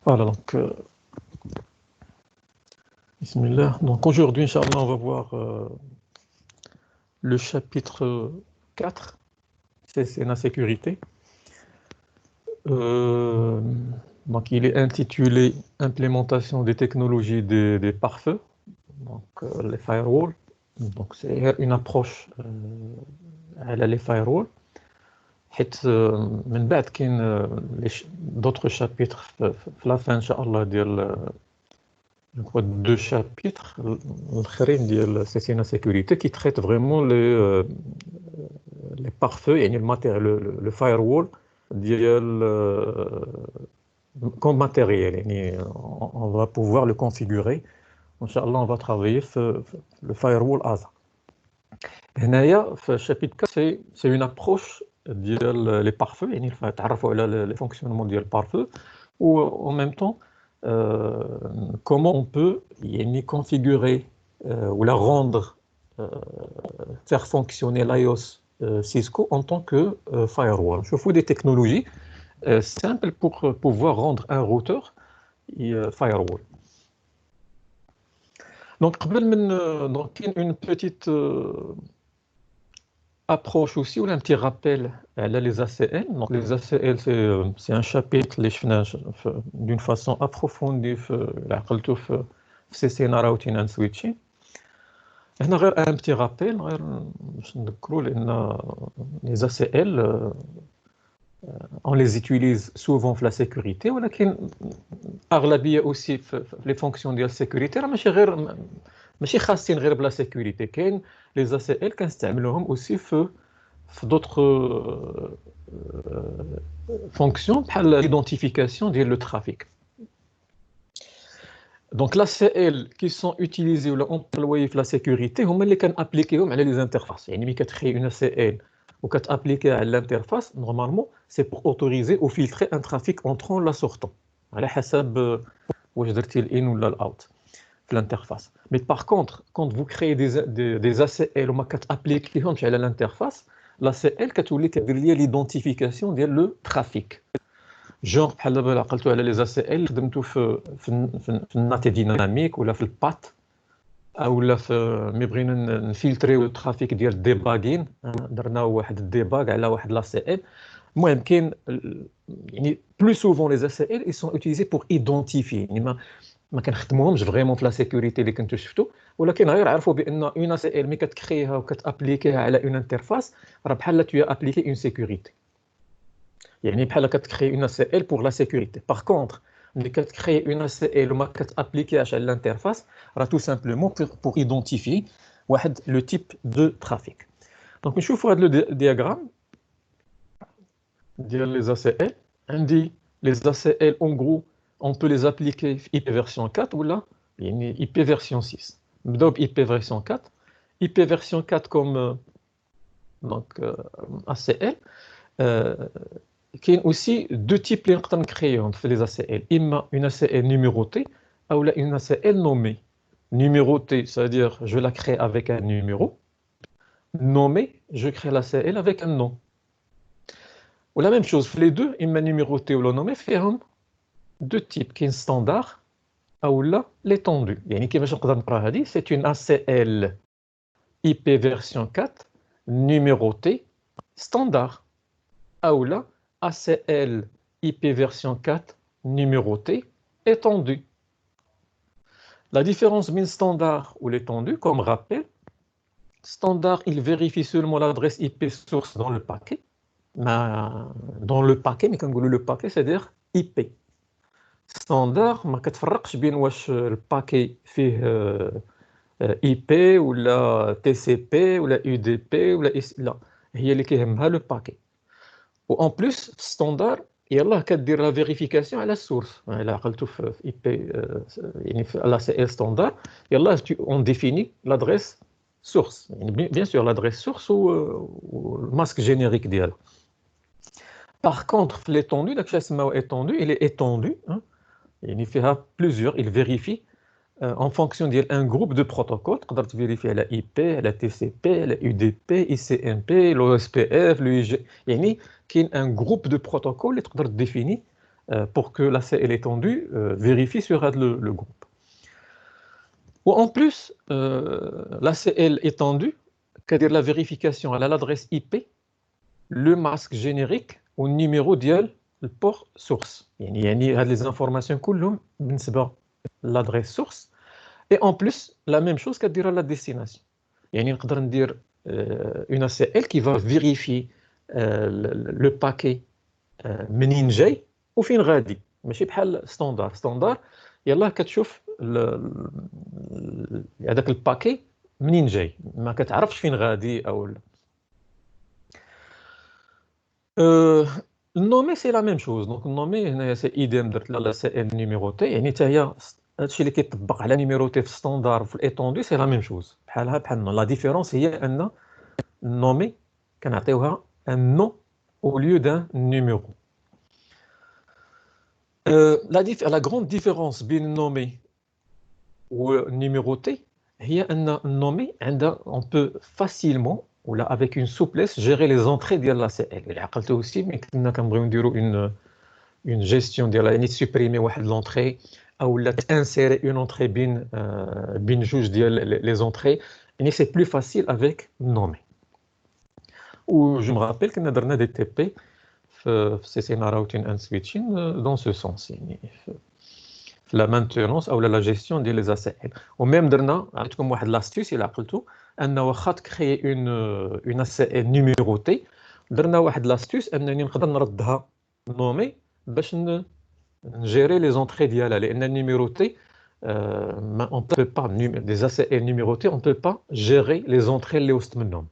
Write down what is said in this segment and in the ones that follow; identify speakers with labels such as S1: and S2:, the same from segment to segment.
S1: Voilà, donc, bismillah. Donc aujourd'hui, Inch'Allah, on va voir le chapitre 4, c'est la sécurité. Euh, donc il est intitulé Implémentation des technologies des pare-feux, donc les firewalls. Donc c'est une approche à les firewalls. حيت من بعد كاين d'autres chapitres في la fin Inch'Allah ديال je crois deux chapitres الآخرين ديال la sécurité qui traitent vraiment les pare-feux يعني le firewall ديال comme matériel يعني on va pouvoir le configurer Inch'Allah on va travailler le firewall ASA. هنايا في chapitre 4 c'est une approche ديال les pare-feux يعني تعرفوا على les fonctionnements ديال pare-feu ou en même temps comment on peut يعني configurer ou la rendre faire fonctionner l'iOS Cisco en tant que firewall. Je fais des technologies simples pour pouvoir rendre un routeur firewall. Donc, donc une petite approche aussi, ou un petit rappel, elle a les ACL. Donc, les ACL, c'est un chapitre d'une façon approfondie في CCNA Routing and Switching. هنا غير un petit rappel غير باش نذكروا لأن les ACL on les utilise souvent في la sécurité ولكن أغلبية aussi في les fonctions ديال السيكوريتي راه ماشي خاصين غير بلا sécurité كاين les ACL كنستعملوهم aussi في d'autres fonctions بحال l'identification ديال le trafic. Donc l'ACL qui sont utilisés ou employés في la sécurité هما اللي كنابليكيهم على les interfaces. يعني ملي كتخري une ACL ou كتابليكيها على l'interface normalement c'est pour autoriser ou filtrer un trafic entrant ou sortant على حسب واش درتي الان ولا الاوت في l'interface. Mais par contre quand vous créez des ACL وما كتابليكيهمش على l'interface l'ACL كتولي كدير ليا l'identification ديال le trafic. جونغ بحال دابا عقلتوا على لي ACL خدمتو في النات ديناميك ولا في البات اولا في ملي بغينا نفلتريو الترافيك ديال الديباغين درنا واحد الديباغ على واحد لا سي ال. المهم كاين يعني بلو سوفون لي ACL ils sont utilisés pour identifier يعني ما كنخدموهمش فريمون في لا سيكوريتي اللي كنتو شفتو ولكن غير عرفوا بان اون ACL ملي كتكريها وكتابليكيها على اون انترفاس راه بحال tu as appliqué une sécurité. يعني بحال كتكري une ACL pour la sécurité. Par contre, ملي كتكري une ACL وما كتابليكيهاش على l'interface راه tout simplement pour identifier واحد le type de trafic. Donc نشوفوا هذا le diagramme ديال les ACL. عندي les ACL en gros on peut les appliquer IP version 4 ولا يعني IP version 6. نبداو ب IP version 4. IP version 4 comme donc ACL كاين aussi deux types اللي نقدر نكريوهم في les ACL. إما une ACL numérotée ou une ACL nommée. Numérotée, c'est-à-dire je la crée avec un numéro. Nommée, je crée l'ACL avec un nom. Ou la même chose, les deux, إما numérotée ou la nommée, فيهم deux types. كاين standard ou là l'étendue. يعني كيفاش نقدر نقرا هذه c'est une ACL IP version 4 numérotée standard ou là ACL IP version 4 numérotée étendue. La différence entre standard ou l'étendue, comme rappel, standard, il vérifie seulement l'adresse IP source dans le paquet. Mais quand le paquet, c'est-à-dire IP. Standard, ما كتفرقش بين واش الباكي فيه IP ولا TCP ولا UDP ولا لا هي اللي كيهمها le paquet. وان بليس ستاندار يلاه كدير لا فيريفيكاسيون على السورس الا عقلتو في اي بي يعني في لا سي ال ستاندار يلاه اون ديفيني لادريس سورس يعني بيان سور لادريس سورس والماسك جينيريك ديالها. باغ كونطخ في ليتوندو داكشي سماو étendu il est étendu يعني فيها plusieurs il vérifie en fonction ديال un groupe de protocoles تقدر تفيريفي على IP على TCP على UDP ICMP l'OSPF l'UIG يعني كاين ان جروب دو بروتوكول اللي تقدر تديفيني pour que l'ACL étendue vérifie sur le groupe. Ou en plus, l'ACL étendue, c'est-à-dire la vérification à l'adresse IP, le masque générique au numéro ديال البور source. يعني هاد les informations كلهم بالنسبة l'adresse source. Et en plus, la même chose كدير à la destination. يعني نقدر ندير une ACL qui va vérifier le paquet منين جاي وفين غادي. ماشي بحال ستاندار يلاه كتشوف هذاك الباكي منين جاي، ما كتعرفش فين غادي او لا. النومي سي لا ميم شوز. دونك النومي هنايا سي ايديم درت لا سي ان نيميروتي، يعني حتى هي هادشي اللي كيطبق على نيميروتي في ستاندار وفي الايطوندي سي لا ميم شوز بحالها بحال. لا ديفيرونس هي ان النومي كنعطيوها ان نو او ليو دان نيميرو. La grande différence بين النومي والنيميروتي هي ان النومي عندها on peut facilement ولا avec une souplesse gérer les entrées ديال لا سي ال. اللي عقلتو aussi ملي كنا كنبغيو نديرو une gestion ديال يعني تسوبريمي واحد لونطري او لا تانسيري اون اونطري بين جوج ديال لي زونطري، يعني سي بلو فاسيل افيك النومي. و جو me rappelle كنا درنا دي تي بي في سيسينا راوتين اند سويتشين دون سو سونس، يعني في لا مانتونونس او لا جيستيون ديال لي اسائل. وميم درنا عطيتكم واحد لاستيوس الا عقلتو ان واخا تكري اون اسائل نيميروتي، درنا واحد لاستيوس انني نقدر نردها نومي باش نجيري لي زونطري ديالها، لان النيميروتي on peut pas des ACL numérotés on peut pas gérer les entrées اللي وسط منهم.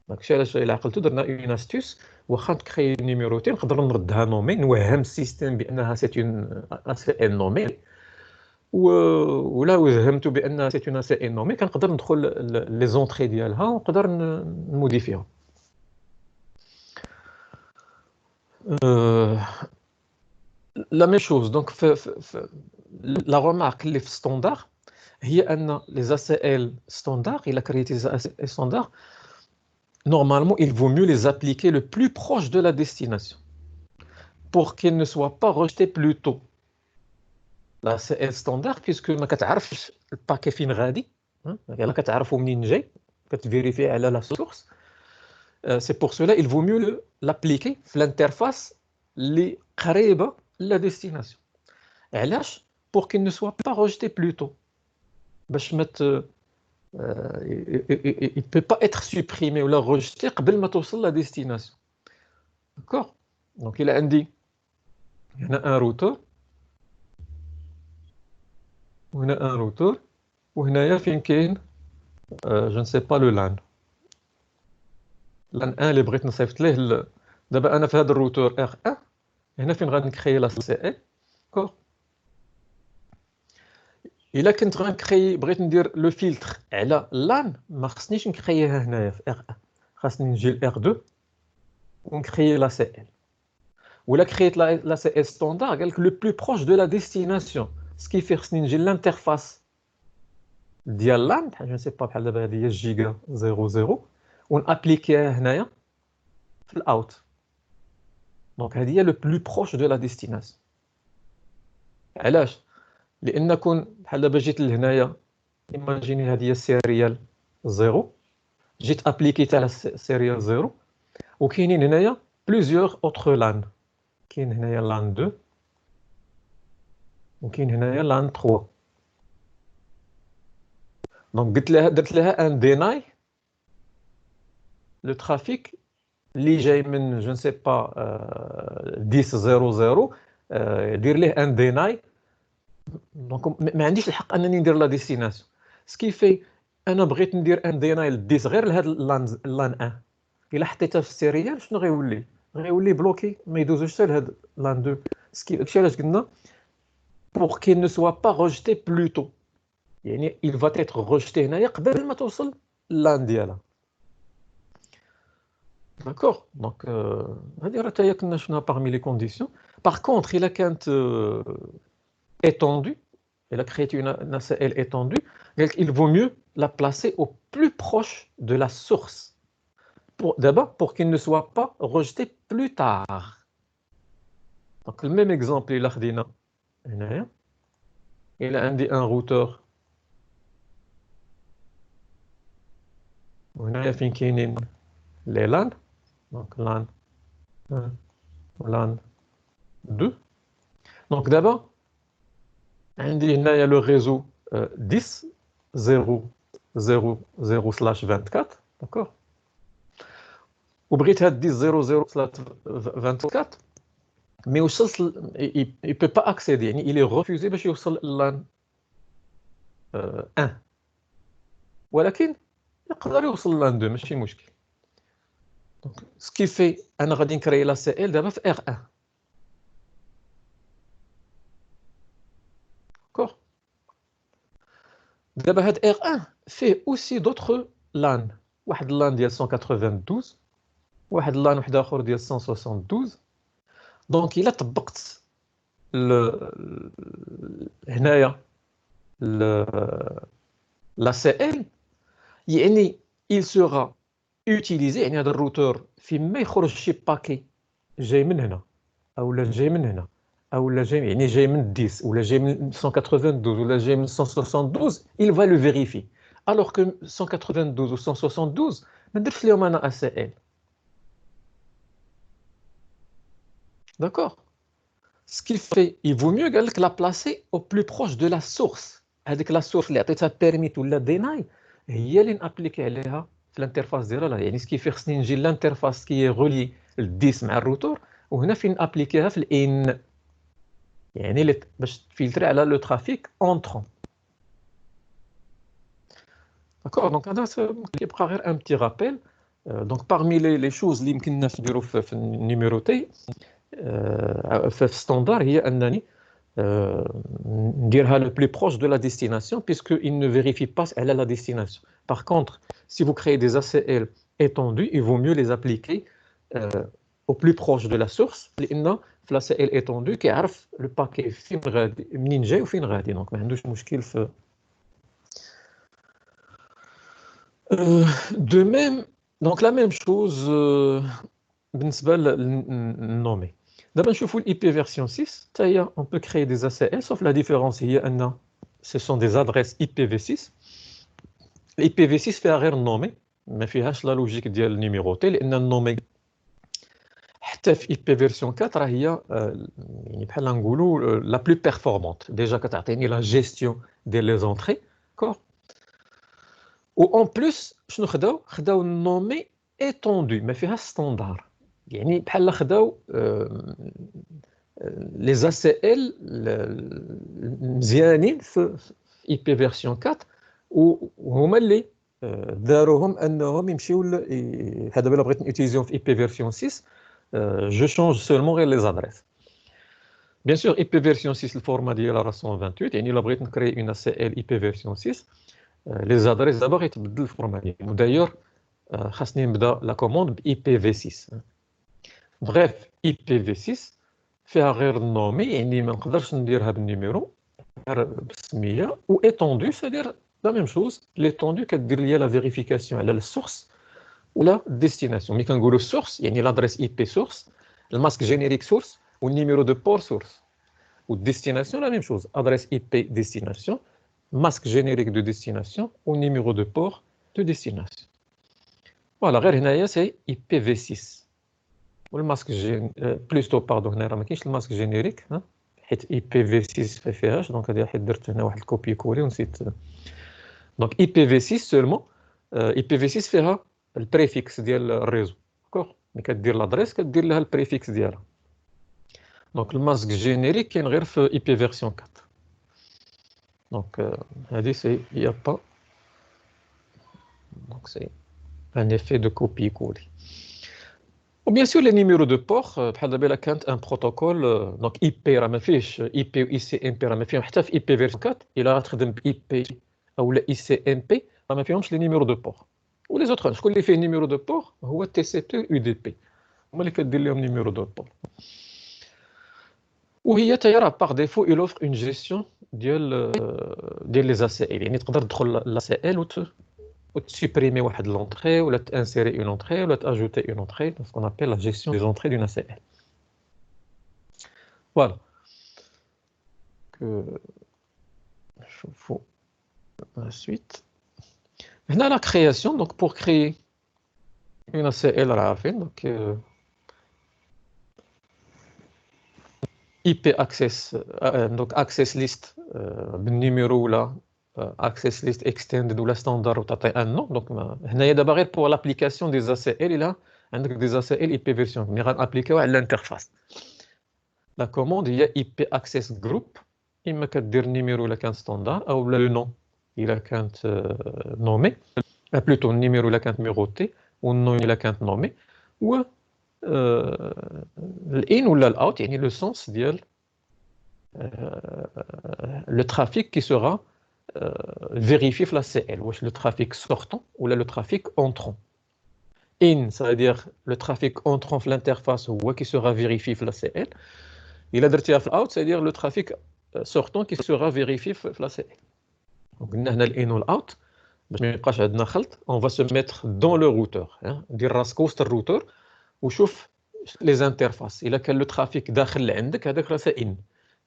S1: داكشي علاش الا عقلتو درنا اون استيوس واخا تكري نيميروتي نقدر نردها نومي، نوهم السيستيم بانها سي اون ACL نومي، ولا وهمتو بانها سي اون ACL نومي كنقدر ندخل لي زونطري ديالها ونقدر نموديفيها. La même chose. Donc, la remarque les standards, il y a les ACL standards, il a créé des ACL standards. Normalement, il vaut mieux les appliquer le plus proche de la destination pour qu'ils ne soient pas rejetés plus tôt. La ACL standard, puisque ما كتعرفش الباكي فين غادي، يعني كتعرفوا منين جاي، كتفيريفي على la source. C'est pour cela il vaut mieux l'appliquer في l'interface اللي قريبه la destination. علاش؟ pour qu'il ne soit pas rejeté plus tôt. باش ما il peut pas être supprimé ou la rejeté قبل ما توصل la destination. D'accord? Donc il a عندي هنا un routeur وهنا un routeur وهنايا فين كاين je ne sais pas le LAN. LAN 1 اللي بغيت نصيفط ليه دابا انا في هذا الروتور R1 هنا فين غادي نكري لا CL. D'accord? الا كنت غنكري بغيت ندير لو فلتر على لان ما خصنيش نكريها هنايا في R1، خاصني نجي ل R2 ونكري لا CL. ولا كريت لا CL ستاندار قال لك لو بلو بروش دو لا ديستيناسيون، سكيفي خصني نجي للانترفاس ديال لان بحال جو سي با بحال دابا هذه هي الجيجا 00 ونابليكيها هنايا في الاوت. دونك هذه هي لو بلو بروش دو لا ديستيناسيون. علاش؟ لان كون بحال دابا جيت لهنايا ايماجيني هذه هي السيريال 0، جيت ابليكيت على السيريال 0 وكاينين هنايا بليزيور اوتر لان، كاين هنايا لان 2 وكاين هنايا لان 3. دونك درت لها ان ديناي لو ترافيك اللي جاي من جو نسي با 10.00 دير ليه ان ديناي. دونك ما عنديش الحق انني ندير لا ديستيناسيون، سكيفي انا بغيت ندير ان ديناي للديس غير لهاد اللان 1. الا حطيتها في السيريال شنو غيولي بلوكي ما يدوزوش حتى لهاد لان 2. داكشي علاش قلنا pour qu'il ne soit pas rejeté plus tôt، يعني il va être rejeté هنايا قبل ما توصل لان ديالها. داكور؟ دونك هذه راه هي كنا شفناها parmi les conditions. Par contre الا كانت étendue, elle a créé une ACL étendue, il vaut mieux la placer au plus proche de la source, d'abord pour qu'il ne soit pas rejeté plus tard. Donc, le même exemple, il a un routeur. وهنا فين كاينين les LAN. Donc, LAN 1 LAN 2. Donc, d'abord, il y a le réseau 10 0 0 0/24. D'accord. وبغيت هاد 10 0 0/24 mais il ne peut pas accéder, il est refusé باش يوصل LAN 1 ولكن يقدر يوصل LAN 2 ماشي مشكل. Donc ce qui fait انا غادي نكري لا سي ال دابا في R1. D'accord. دابا هاد R1 فيه aussi d'autres LAN. واحد LAN ديال 192 واحد LAN واحد اخر ديال 172. دونك الا طبقت هنايا لا سي ال يعني il sera utilisé يعني هذا الروتور فيما يخرج شي باكي جاي من هنا او لا جاي من هنا او لا جاي يعني جاي من 10 ولا جاي من 192 ولا جاي من 172 il va le vérifier alors que 192 ou 172 ما درتش لهم انا اس ال. D'accord. Ce qu'il fait, il vaut mieux la placer au plus proche de la source. Avec la source اللي عطيتها permit ولا deny هي اللي نابليكي عليها في الانترفاس ديالها. يعني ce qui fait خصني نجي لانترفاس qui est relié ل10 مع الروتور وهنا فين نابليكيها في الان يعني باش تفلتري على لو ترافيك entrant. D'accord. Donc هذا كيبقى غير un petit rappel. Donc parmi les choses اللي يمكننا نديرو في النيميروتي في ستاندار هي انني نديرها le plus proche de la destination puisqu'il ne vérifie pas elle a la destination. Par contre, si vous créez des ACL étendus, il vaut mieux les appliquer au plus proche de la source لأن في l'ACL étendu كيعرف le paquet فين غادي منين جاي وفين غادي. Donc ما عندوش مشكل في de même. Donc la même chose بالنسبة للنومي. D'abord, je fais l'IP version 6. On peut créer des ACL, sauf la différence, ce sont des adresses IPv6. IPv6 fait un nommé, mais il y a la logique de numéroté. Le nommé, IP version 4, هي بحال نقولوا la plus performante. Déjà, que tu as la gestion des entrées. Ou en plus, je خداو nommé étendu, mais il y a standard. يعني بحال خداو les ACL مزيانين في IP version 4 وهما اللي داروهم انهم يمشيو هذا دابا بغيت نوتيليزيهم في IP version 6 je change seulement غير les adresses. Bien sûr IP version 6 الفورما ديالها راه 128 يعني الا بغيت نكري une ACL IP version 6 les adresses دابا غيتبدل الفورما ديالها. ودايور خاصني نبدا لا كوموند ب IPv6. Bref, IPv6 فيها غير النومي يعني ما نقدرش نديرها بالنيميرو بالسميه و étendu c'est-à-dire la même chose. l'étendu كدير ليا لا فيريفيكاسيون على السورس ولا الديستيناسيون. ملي كنقولوا السورس يعني لادريس اي بي سورس الماسك جينيريك سورس والنيميرو دو بور سورس والديستيناسيون لا ميم شوز ادريس اي بي ديستيناسيون ماسك جينيريك دو ديستيناسيون والنيميرو دو بور دو ديستيناسيون. فوالا غير هنايا سي اي بي في 6 والماسك بلوتو باردون هنا راه ما كاينش الماسك جينيريك حيت اي بي في 6 ما فيهاش. دونك هذه حيت درت هنا واحد الكوبي كولي ونسيت. دونك اي بي في 6 سولمون اي بي في 6 فيها البريفيكس ديال الريزو. داكوغ ملي كدير لادريس كدير لها البريفيكس ديالها. دونك الماسك جينيريك كاين غير في اي بي فيرسيون 4. دونك هذه سي يا با دونك سي ان effet de copier-coller. Ou bien sûr les numéros de port بحال دابا الا كانت ان بروتوكول دونك اي بي راه ما فيهش اي بي و اي سي ام بي راه ما فيهم حتى في اي بي فيرسيون 4 الا غتخدم باي بي او لا اي سي ام بي راه ما فيهمش لي نيميرو دو بور. ولي زوتر شكون اللي فيه نيميرو دو بور هو تي سي بي و دي بي هما اللي كدير لهم نيميرو دو بور. وهي حتى راه باغ ديفو il offre une gestion ديال لي ACL يعني تقدر تدخل لا ACL وتسوبريمي واحد لونطري ولا تانسيري اون اونطري ولا تاجوتي اون اونطري. C'est ce qu'on appelle la gestion des entrées d'une ACL. Voilà. Que نشوفوا ensuite. هنا la création, donc pour créer une ACL راه عارفين donc IP access donc access list بالنيميرو ولا access list extended ولا standard وتعطي un nom donc هنايا دابا غير pour l'application des ACL إلا عندك des ACL IP version ملي غنابليكيو على الانترفاس. La commande هي IP access group إما كدير النيميرو إلا كان ستاندار أو لو نون إلا كانت نومي plutôt النيميرو إلا كانت ميغوتي والنون إلا كانت نومي و الان ولا الاوت يعني لو سونس ديال le trafic qui sera vérifié في la CL واش le trafic sortant ou le trafic entrant. In, ça veut dire le trafic entrant في l'interface هو qui sera vérifié في la CL. إلا درتيها في الاوت, ça veut dire le trafic sortant qui sera vérifié في la CL. Donc قلنا هنا الان والاوت باش ما يبقاش عندنا خلط, on va se mettre dans le routeur, ندير راس وسط الروتور وشوف لي زانترفاس. الا كان لو ترافيك داخل لعندك هذاك راه ان,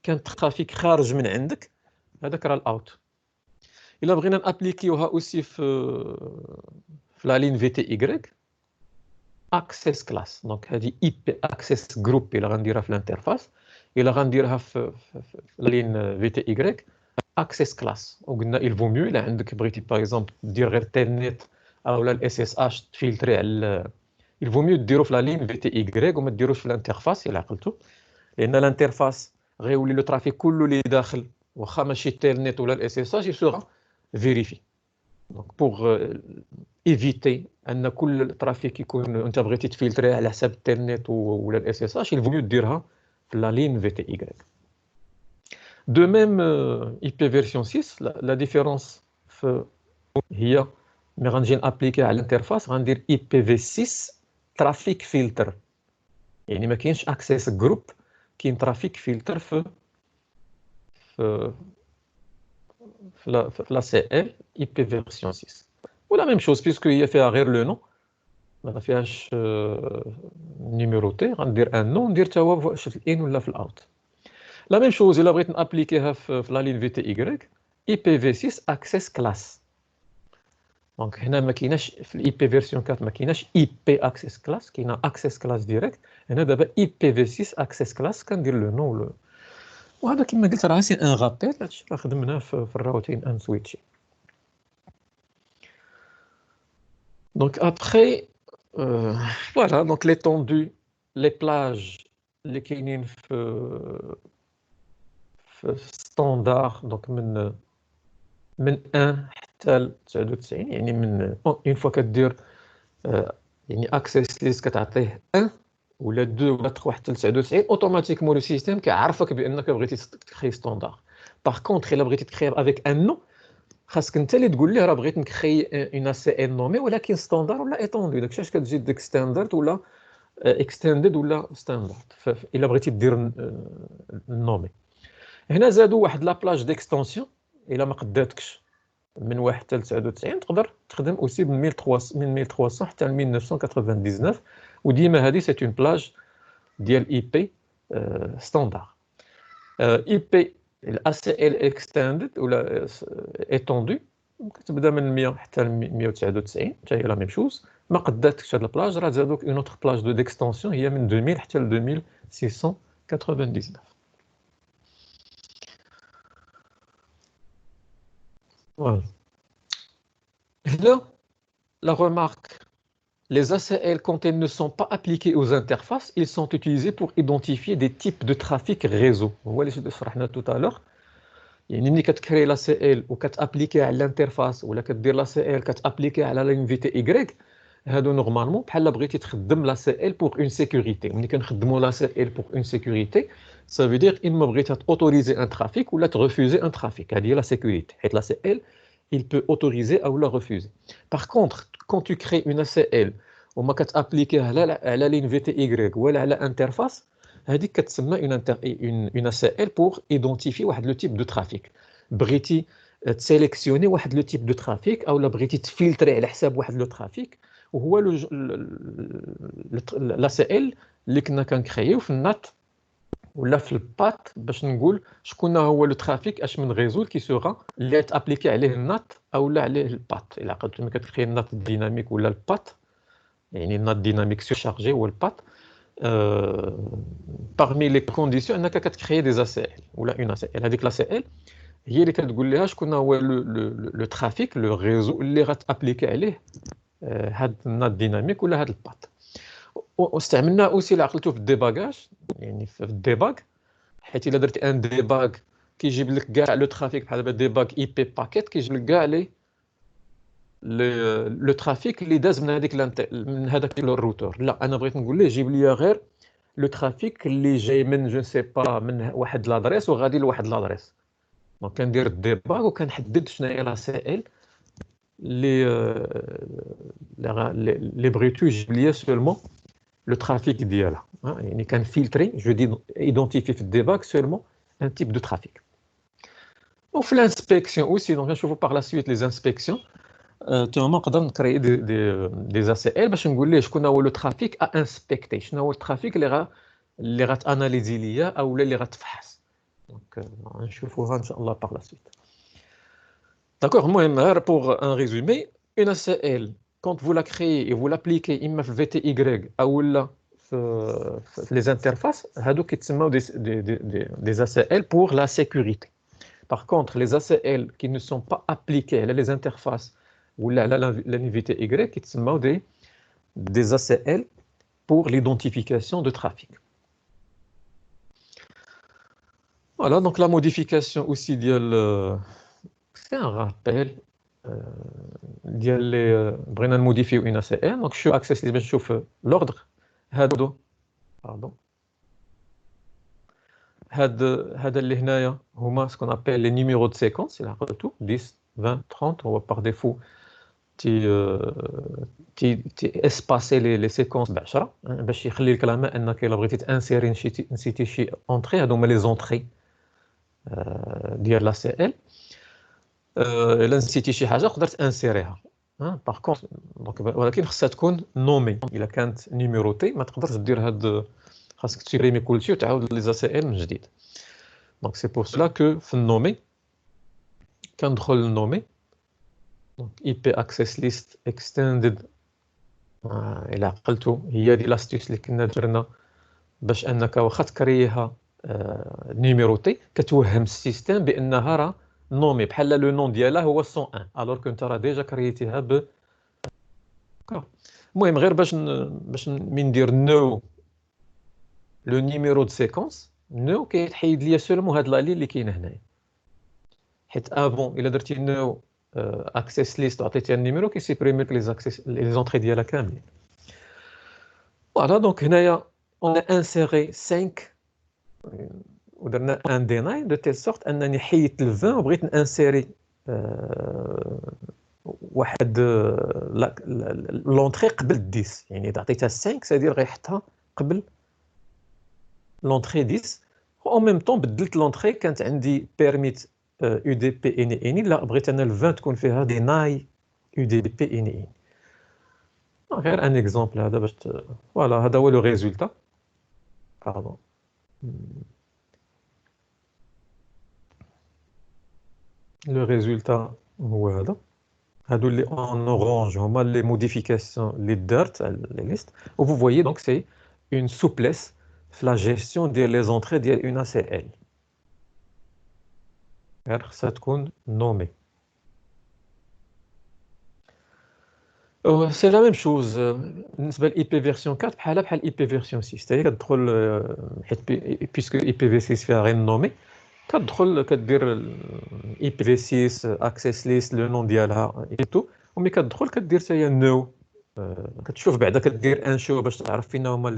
S1: كان الترافيك خارج من عندك هذاك راه الاوت. الا بغينا نابليكيوها اوسي في لا لين في تي ايغريك اكسس كلاس, دونك هذه اي بي اكسس جروب الا غنديرها في الانترفاس, الا غنديرها في لا لين في تي ايغريك اكسس كلاس. وقلنا il vaut mieux الا عندك بغيتي باغ اكزومبل دير غير تيلنت او لا الاس اس اش تفلتري على il vaut mieux ديرو في لا لين في تي ايغريك وما ديروش في الانترفاس الا عقلتو, لان الانترفاس غيولي لو ترافيك كله اللي داخل واخا ماشي تيلنت ولا الاس اس اش يسوغ فيريفي. دونك بوغ ايفيتي ان كل الترافيك يكون انت بغيتي تفلتري على حساب التيلنت ولا الاس اس اش, il vaut mieux ديرها في لا لين في تي ايغريك. دو ميم اي بي فيرسيون 6, لا ديفيرونس هي مي غنجي نابليكي على الانترفاس غندير اي بي في 6 ترافيك فلتر, يعني ما كاينش اكسس جروب, كاين ترافيك فلتر في لا سي ال اي بي فيرسيون 6. ولا ميم شوز بيسكو هي فيها غير لو نون ما فيهاش نيميروتي, غندير ان نون ندير تا هو واش في الان ولا في الاوت. لا ميم شوز الا بغيت نابليكيها في لا لين في تي ايغريك اي بي في 6 اكسس كلاس. دونك هنا ما كايناش في الاي بي فيرسيون 4 ما كايناش اي بي اكسس كلاس, كاينه اكسس كلاس ديريكت. هنا دابا اي بي في 6 اكسس كلاس كندير لو نون وهذا كما قلت راه سي ان غابيل, هادشي راه خدمناه في الراوتين ان سويتشي. دونك ابخي فوالا دونك ليتوندو لي بلاج اللي كاينين في ستاندار, دونك من 1 حتى ل 99, يعني من اون فوا كدير يعني اكسس ليست كتعطيه 1 ولا 2 ولا 3 حتى ل 99 اوتوماتيكمون لو سيستيم كيعرفك بانك بغيتي تكري ستاندار. باغ كونطخ الا بغيتي تكري افيك ان نو خاصك انت اللي تقول ليه راه بغيت نكري اون اس ان نومي ولكن ستاندار ولا ايتوندو, داكشي اش كتجي ديك ستاندرد ولا اكستندد ولا ستاندرد الا بغيتي دير النومي. هنا زادوا واحد لا بلاج ديكستونسيون, الا ما قداتكش من 1 حتى ل 99 تقدر تخدم اوسي من 1300 حتى ل 1999, وديما هذه سي اون بلاج ديال اي بي ستاندار. اي بي الاي سي ال اكستندد ولا ايتوندو كتبدا من 100 حتى ل 199 حتى هي لا ميم شوز. ما قداتكش هاد البلاج راه زادوك اون اوتر بلاج دو ديكستونسيون هي من 2000 حتى ل 2699. فوالا هنا la remarque, les ACL, quand elles ne sont pas appliquées aux interfaces, ils sont utilisés pour identifier des types de trafic réseau. هو اللي شرحنا tout à l'heure. يعني ملي كتكري لا سي ال وكتابليكي على الانترفاس ولا كدير لا سي ال كتابليكي على لين في تي ايغريك, هادو نورمالمون بحال بغيتي تخدم لا سي ال بور اون سيكوريتي. ملي كنخدموا لا سي ال بور اون سيكوريتي ça veut dire اما بغيتها اوتوريزي ان ترافيك ولا تريفوزي ان ترافيك, هذه هي لا سيكوريتي, حيت لا سي ال il peut autoriser ou la refuser. Par contre, quand tu crées une ACL وما كتابليكي على لين في تي ايغريك ولا على انترفاس, هذيك كتسمى une ACL pour identifier واحد لو تيب دو ترافيك. بغيتي تسيليكسيوني واحد لو تيب دو ترافيك او بغيتي تفلتري على حساب واحد لو ترافيك, وهو لا سي ال اللي كنا كنكريو في النات ولا في البات باش نقول شكون هو لو ترافيك اش من ريزو كي سوغا اللي تابليكي عليه النات او لا عليه البات. الا عقلت ملي كتكري النات ديناميك ولا البات، يعني النات ديناميك سورشارجي هو البات، parmi les conditions انك كتكري دي ACL ولا اون ACL. هذيك لا ACL هي اللي كتقول لها شكون هو لو ترافيك لو ريزو اللي غتابليكي عليه هاد النات ديناميك ولا هاد البات. واستعملنا اوسي اللي عقلتو في الديباغاج، يعني في الديباغ، حيت الا درتي ان ديباغ كيجيب لك كاع لو ترافيك بحال دابا ديباغ اي بي باكيت كيجيب لك كاع لي لو ترافيك اللي داز من هذيك من هذاك الروتور. لا انا بغيت نقول ليه جيب لي غير لو ترافيك اللي جاي من جو سي با من واحد لادريس وغادي لواحد لادريس. دونك كندير الديباغ وكنحدد شنو هي لا سي ال اللي بغيتو يجيب لي سولمون لو ترافيك ديالها. يعني كنفلتري جو دي ايدونتيفي في الديباغ سولمون ان تيب دو ترافيك. وفي الانسبكسيون اوسي دونك نشوفوا باغ لا سويت لي انسبكسيون تما نقدر نكري دي اس ال باش نقول ليه شكون هو لو ترافيك ا انسبكتي، شنو هو الترافيك اللي غتاناليزي ليا او اللي غتفحص. دونك نشوفوها ان شاء الله باغ لا سويت. داكوغ. المهم غير بوغ ان ريزومي، اون اس ال quand vous la créez et vous l'appliquez اما في VTY او لا في les interfaces، هادو كيتسموا des ACL pour la sécurité. Par contre, les ACL qui ne sont pas appliqués à les interfaces ou la VTY qui sont des ACL pour l'identification de trafic. Voilà, donc la modification aussi, c'est un rappel. بغينا نموديفيو une ACL. Donc, je suis access باش نشوف l'ordre. هادو pardon. هذا اللي هنايا هما ce qu'on appelle les numéros de séquence. Il a tout 10 20 30. On va par défaut اسباسي لي سيكونس ب 10 باش يخلي لك لا ما انك الا بغيتي تانسيري نسيتي شي اونطري. هادو هما لي زونطري ديال لا سي ال. الا نسيتي شي حاجه تقدر تانسيريها باغ كونط دونك، ولكن خصها تكون نومي. الا كانت نيميروتي ما تقدرش دير هاد، خاصك تسيبريمي كلشي وتعاود لي زا سي ال من جديد. دونك سي بور سلا كو في النومي كندخل النومي دونك IP access list extended. الى عقلتو هي دي لاستيس اللي كنا درنا باش انك واخا تكريها نيميروتي كتوهم السيستم بانها راه نومي، بحال لو نون ديالها هو 101 الوغ كنت راه ديجا كريتيها ب. المهم غير باش من ندير نو لو نيميرو دو سيكونس، نو كيتحيد ليا سولمون هاد لا لي اللي كاينه هنايا، حيت افون الا درتي نو access list وعطيتيها النيميرو كيسيبريمي لك لي زونطري ديالها كاملين. فوالا دونك هنايا on a inséré 5 ودرنا ان ديناي دو تيل سورت انني حيدت ال 20 وبغيت نانسيري واحد لونطري قبل 10. يعني اذا عطيتها 5 سادير غيحطها قبل لونطري 10. او ميم طون بدلت لونطري، كانت عندي بيرميت UDP اني لا بغيت انا ال 20 تكون فيها دي ناي UDP اني. غير ان اكزامبل هذا باش فوالا هذا هو لو ريزولتا. باردون لو ريزولتا هو هذا. هادو اللي en orange هما les modifications اللي دارت على لي ليست. و vous voyez donc c'est une souplesse في la gestion ديال les entrées ديال une ACL. غير خصها تكون نومي. سي لا ميم شوز بالنسبه ل IP فيرسيون 4 بحال IP فيرسيون 6. حتى هي كتدخل حيت بيسكو IP 6 فيها غير نومي، كتدخل كدير IPv6 اكسس ليست لو نون ديالها اي تو، وملي كتدخل كدير حتى هي نو. كتشوف بعدا كدير ان شو باش تعرف فين هما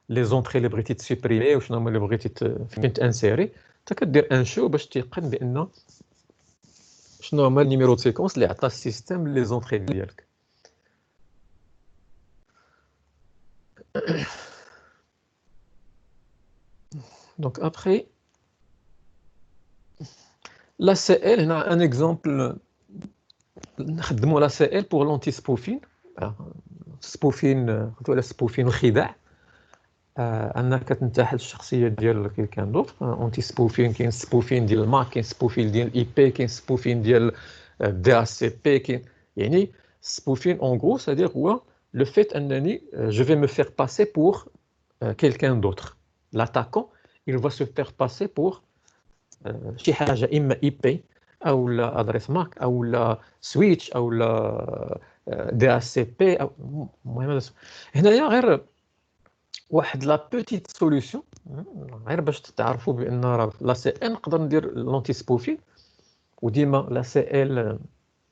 S1: لي زونطري اللي بغيتي تسيبريمي وشنو هما اللي بغيتي فين تانسيري. حتى كدير ان شو باش تيقن بان شنو هما النيميرو دو سيكونس اللي عطى السيستم لي زونطري ديالك. دونك ابخي لا سي ال هنا ان اكزامبل نخدموا لا سي ال بور لونتي سبوفين. سبوفين ولا سبوفين وخداع. انك تنتحل الشخصيه ديال كيلكان دوطر. اونتي سبوفين، كاين سبوفين ديال الماك، كاين سبوفين ديال الاي بي، كاين سبوفين ديال دي اس سي بي، كاين يعني سبوفين اون غرو سادير هو لو فيت انني جو في مو فير باسي بور quelqu'un d'autre. L'attaquant, il va se faire passer pour شي حاجه اما اي بي او لا ادريس ماك او لا سويتش او لا دي اس سي بي او المهم. هنايا غير واحد لا بوتيت سوليوشن غير باش تعرفوا بان راه لا سي ان نقدر ندير لونتي سبوفين، وديما لا سي ال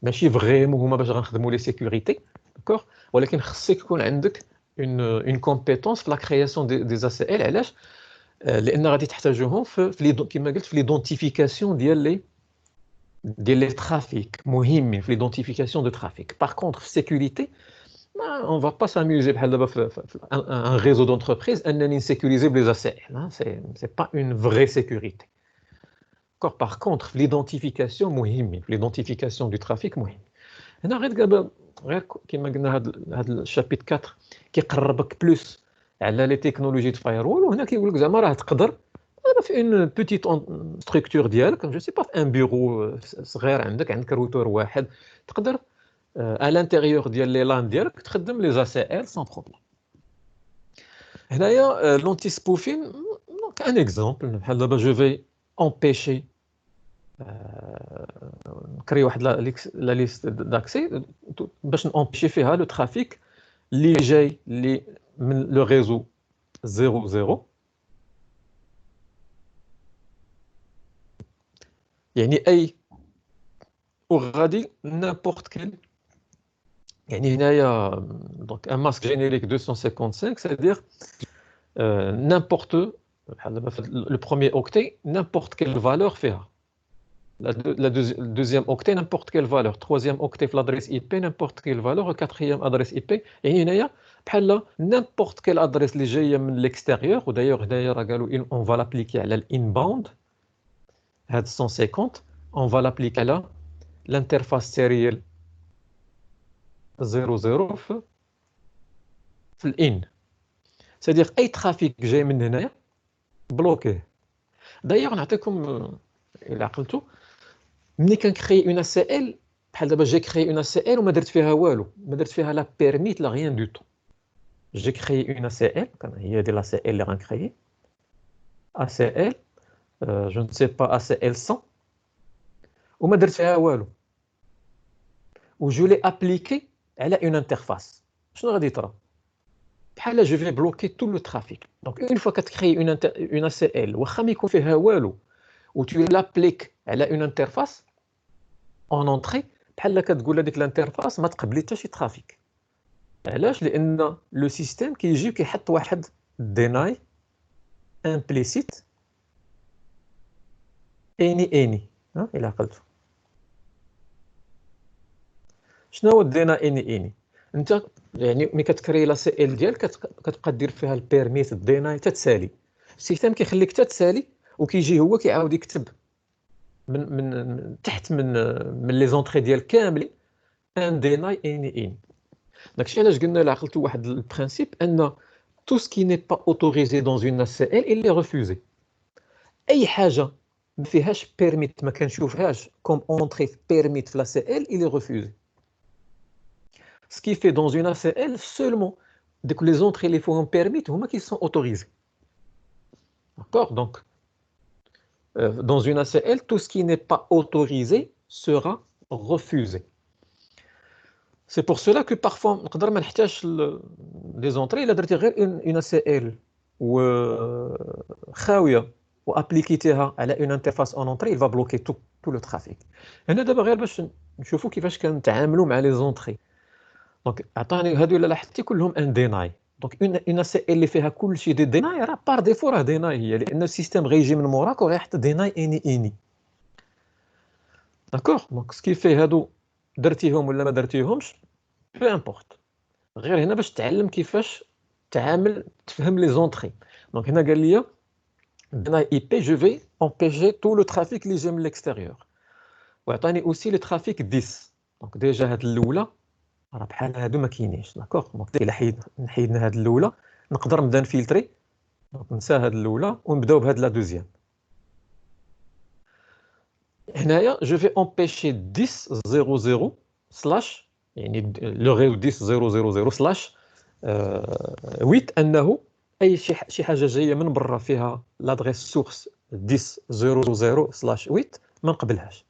S1: ماشي فريمون هما باش غنخدموا لي سيكوريتي داكوغ، ولكن خصك يكون عندك اون كومبيتونس في لا كرياسيون دي اس ال. علاش؟ لان غادي تحتاجوهم في كما قلت في ليدونتيفيكاسيون ديال لي ترافيك، مهمين في ليدونتيفيكاسيون دو ترافيك. باغ كونطخ في السيكوريتي on va pas s'amuser بحال دابا في un réseau d'entreprise انني نسيكوريزي بلي اس ال، c'est pas une vraie sécurité. Par contre في ليدونتيفيكاسيون مهمين، في ليدونتيفيكاسيون دو ترافيك مهم. هنا غير كما قلنا هذا الشابيت 4 كيقربك بلوس على لي تكنولوجي د فايروول، وهنا كيقول لك زعما راه تقدر في اون بوتيت ستركتور ديالك جو سي با في ان بيرو صغير عندك روتور واحد، تقدر à l'intérieur ديال لي لان ديالك تخدم لي اس ال سان بروبليم. هنايا لونتي سبوفين دونك ان اكزامبل بحال دابا جو في امبيشي نكري واحد لا ليست داكسي باش نامبيشي فيها لو ترافيك اللي جاي اللي من لو ريزو 00، يعني اي وغادي نابورت كيل، يعني هنايا دونك ان ماسك جينيريك 255 c'est-à-dire n'importe بحال دابا في لو بروميير اوكتي n'importe quelle valeur فيها، la deuxième octet n'importe quelle valeur، troisième octet في l'adresse IP n'importe quelle valeur، quatrième adresse IP. يعني هنايا بحال n'importe quelle adresse اللي جايه من l'extérieur. ودايوغ هنايا راه قالوا on va l'appliquer على الانباوند، هاد 150 on va l'appliquer على l'interface سيريال 00 في الان، c'est-à-dire اي ترافيك جاي من هنايا بلوكيه. دايوغ نعطيكم الى عقلتوا ملي كنكري اون اس ال بحال دابا جي كري اون اس ال وما درت فيها والو، ما درت فيها لا بيرميت لا غيان دو طو. جي كري اون اس ال هي ديال لا سي ال اللي غنكري اس ال جو نو سي با اس ال 100 وما درت فيها والو، وجو لي ابليكي على اون انترفاس. شنو غادي يطرا؟ بحال جو في بلوكي تو لو ترافيك. دونك اون فوا كتكري اون اس ال واخا ما يكون فيها والو و tu l'appliques على اون انترفاس اون اونطري، بحال كتقول هذيك الانترفاس ما تقبلي حتى شي ترافيك. علاش؟ لان لو سيستيم كيجي كيحط واحد ديناي امبليسيت اني الى عقلتو. شنو هو الدينا اني؟ انت يعني ملي كتكري لا سي ال ديالك كتبقى دير فيها البيرميت الديناي تتسالي، السيستم كيخليك تتسالي وكيجي هو كيعاود يكتب من تحت من لي زونطري ديال كاملين ان ديناي اني. داكشي علاش قلنا الا عقلتوا واحد البرانسيب ان tout ce qui n'est pas autorisé dans une ACL il est refusé. اي حاجه ما فيهاش بيرميت ما كنشوفهاش كوم اونطري في بيرميت في l'ACL il est refusé. Ce qui fait dans une ACL seulement dès que les entrées les font permis هما qui sont autorisés. D'accord? Donc dans une ACL tout ce qui n'est pas autorisé sera refusé. C'est pour cela que parfois نقدر ما نحتاجش لي زونطري الا درتي غير اون اس ال وخاويه وابليكيتيها على اون انترفاس اون اونطري il va bloquer tout le trafic. هنا دابا غير باش نشوفوا كيفاش كنتعاملوا مع لي زونطري. دونك عطاني هادو الا لاحظتي كلهم ان ديناي. دونك اون اس ال اللي فيها كلشي دي ديناي راه بار ديفو راه ديناي هي، لان السيستم غيجي من موراك وغيحط ديناي اني. داكوغ؟ دونك سكي في هادو درتيهم ولا ما درتيهمش بو امبورط، غير هنا باش تعلم كيفاش تعامل تفهم لي زونطري. دونك هنا قال لي ديناي اي بي جو في امبيشي تو لو ترافيك اللي جاي من الاكستيريور، وعطاني اوسي لو ترافيك 10. دونك ديجا هاد الاولى راه بحال هادو ما كاينينش. داكوغ؟ دونك الا نحيدنا هاد الاولى نقدر نبدا نفلتري دونك ننسى هاد الاولى ونبداو بهاد لا دوزيام. هنايا جو في امبيشي 10 00 سلاش يعني لو غيو 10 000 سلاش 8 انه اي شي حاجه جايه من برا فيها لادريس سورس 10 00 سلاش 8 ما نقبلهاش.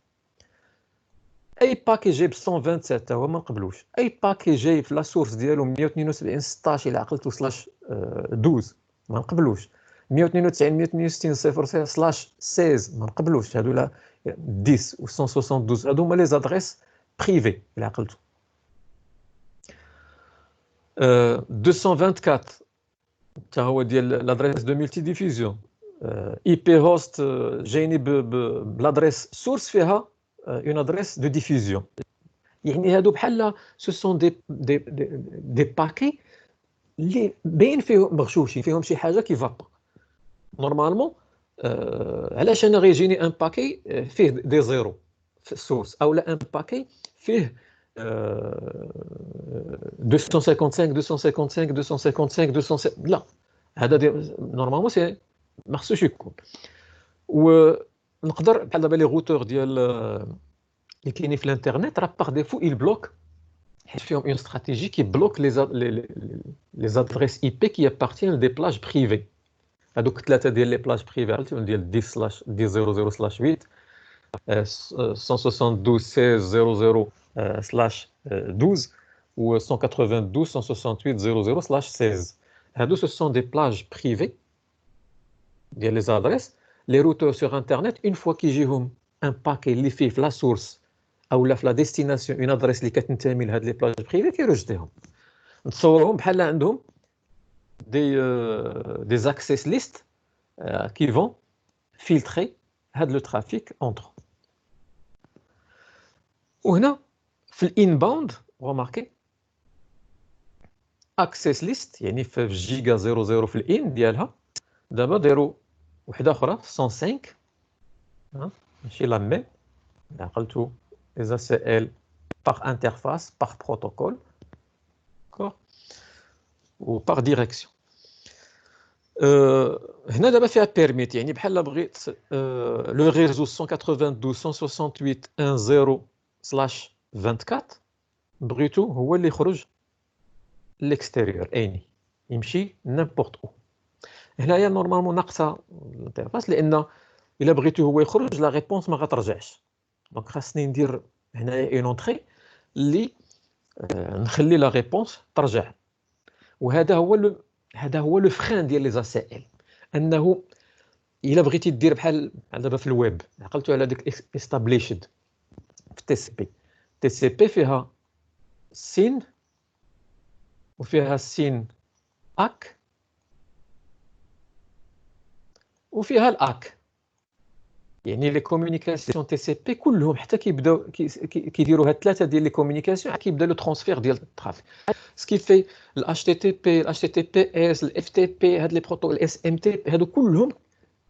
S1: اي باكي جاي ب 127 هو ما نقبلوش. اي باكي جاي في لا سورس ديالو 172 16 الى عقلتو سلاش 12 ما نقبلوش. 192 162 00 سلاش 16 ما نقبلوش. هادو لا 10 و 172 هادو هما لي زادريس بريفي الى عقلتو. 224 حتى هو ديال لادريس دو ملتي ديفيزيون. اي بي هوست جايني بلادريس سورس فيها اون ادريس دو ديفيزيون. يعني هادو بحال سو سون دي باكي اللي باين فيهم مغشوشين، فيهم شي حاجه كي فابا نورمالمون. علاش انا غيجيني ان باكي فيه دي زيرو في السورس، او لا ان باكي فيه 255 255 255 200 لا، هذا نورمالمون سي ما خصوش يكون. ونقدر بحال دابا لي غوتور ديال اللي كاينين في الانترنت راه باغ ديفو يل بلوك، حيت فيهم اون استراتيجي كي بلوك لي زادريس اي بي كي ابارتيان دي بلاج بريفي. هذوك ثلاثه ديال لي بلاج بريفي عرفتي ديال 10 سلاش 10 00 سلاش 8 172 16 00 سلاش 12 و 192 168 00 سلاش 16. هادو سو سون دي بلاج بريفي ديال لي زادريس. لي روتور سور انترنت اون فوا كيجيهم ان باكي اللي فيه في لا سورس او لا في لا ديستيناسيون اون ادريس اللي كتنتمي لهاد لي بلاج بريفي كيروجديهم. نتصوروهم بحال عندهم دي زاكسيس ليست qui vont filtrer هاد لو ترافيك entre. وهنا في الانباوند رماركي اكسس ليست يعني في الجيجا 00 في الان ديالها. دابا ديروا وحده اخرى 105 ماشي لا ميم عقلتو les ACL par interface par protocole d'accord ou par direction. هنا دابا فيها بيرميت يعني بحال بغيت لو ريزو 192 168 10/24 بغيتو هو اللي يخرج ليكستيريور ايني يمشي نيمبورط او. هنايا نورمالمون ناقصه الانترفاس لان الا بغيتو هو يخرج لا ريبونس ما غترجعش. دونك خاصني ندير هنايا اون اونطري اللي نخلي لا ريبونس ترجع. وهذا هو لو فرين ديال لي زاسيل، انه الا بغيتي دير بحال دابا في الويب عقلتو على ديك استابليشد في تي سي بي. تي سي بي فيها سين وفيها سين اك وفيها الاك. يعني لي كومونيكاسيون تي سي بي كلهم حتى كيبداو كيديروا هاد ثلاثه ديال لي كومونيكاسيون كيبدا لو ترانسفير ديال الترافيك. سكي في الاتش تي تي بي الاتش تي تي بي اس الاف تي بي هاد لي بروتوكول الاس ام تي هادو كلهم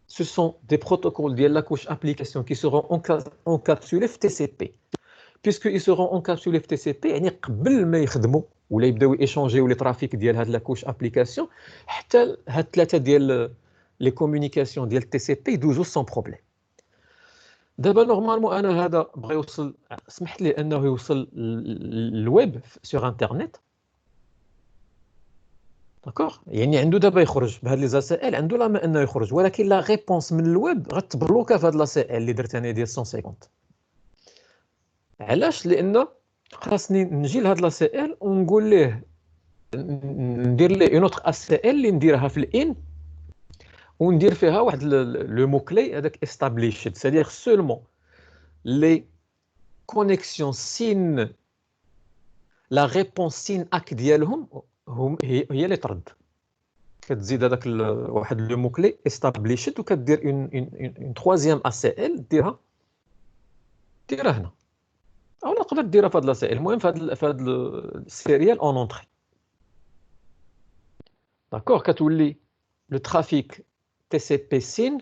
S1: ce sont des protocoles ديال la couche application qui seront encapsulés في TCP. Puisqu'ils seront encapsulés في TCP يعني قبل ما يخدموا ولا يبداو يشونجيو لي ترافيك ديال هاد لا كوش ابليكاسيون حتى هاد ثلاثه ديال لي كومونيكاسيون ديال TCP يدوزو سون بروبليم. دابا نورمالمون انا هذا بغى يوصل سمحت لي انه يوصل الويب سور انترنت داكوغ. يعني عنده دابا يخرج بهاد لي زاسائل عنده لا ما انه يخرج، ولكن لا ريبونس من الويب غتبلوكا في هاد لاسائل اللي درت انا ديال 150. علاش؟ لان خاصني نجي لهاد لاسائل ونقول ليه ندير ليه اون اوتر اسائل اللي نديرها في الان وندير فيها واحد لو مو كلي هذاك استابليشد سادير سولمون لي كونيكسيون سين لا ريبونس سين اك ديالهم هي اللي ترد. كتزيد هذاك واحد لو مو كلي استابليشد وكدير اون ترويزيام اسائل ديرها هنا او نقدر ديرها في هاد الاسائل. المهم في هاد السيريال اون اونطري داكوغ. كتولي لو ترافيك تي سي بي سين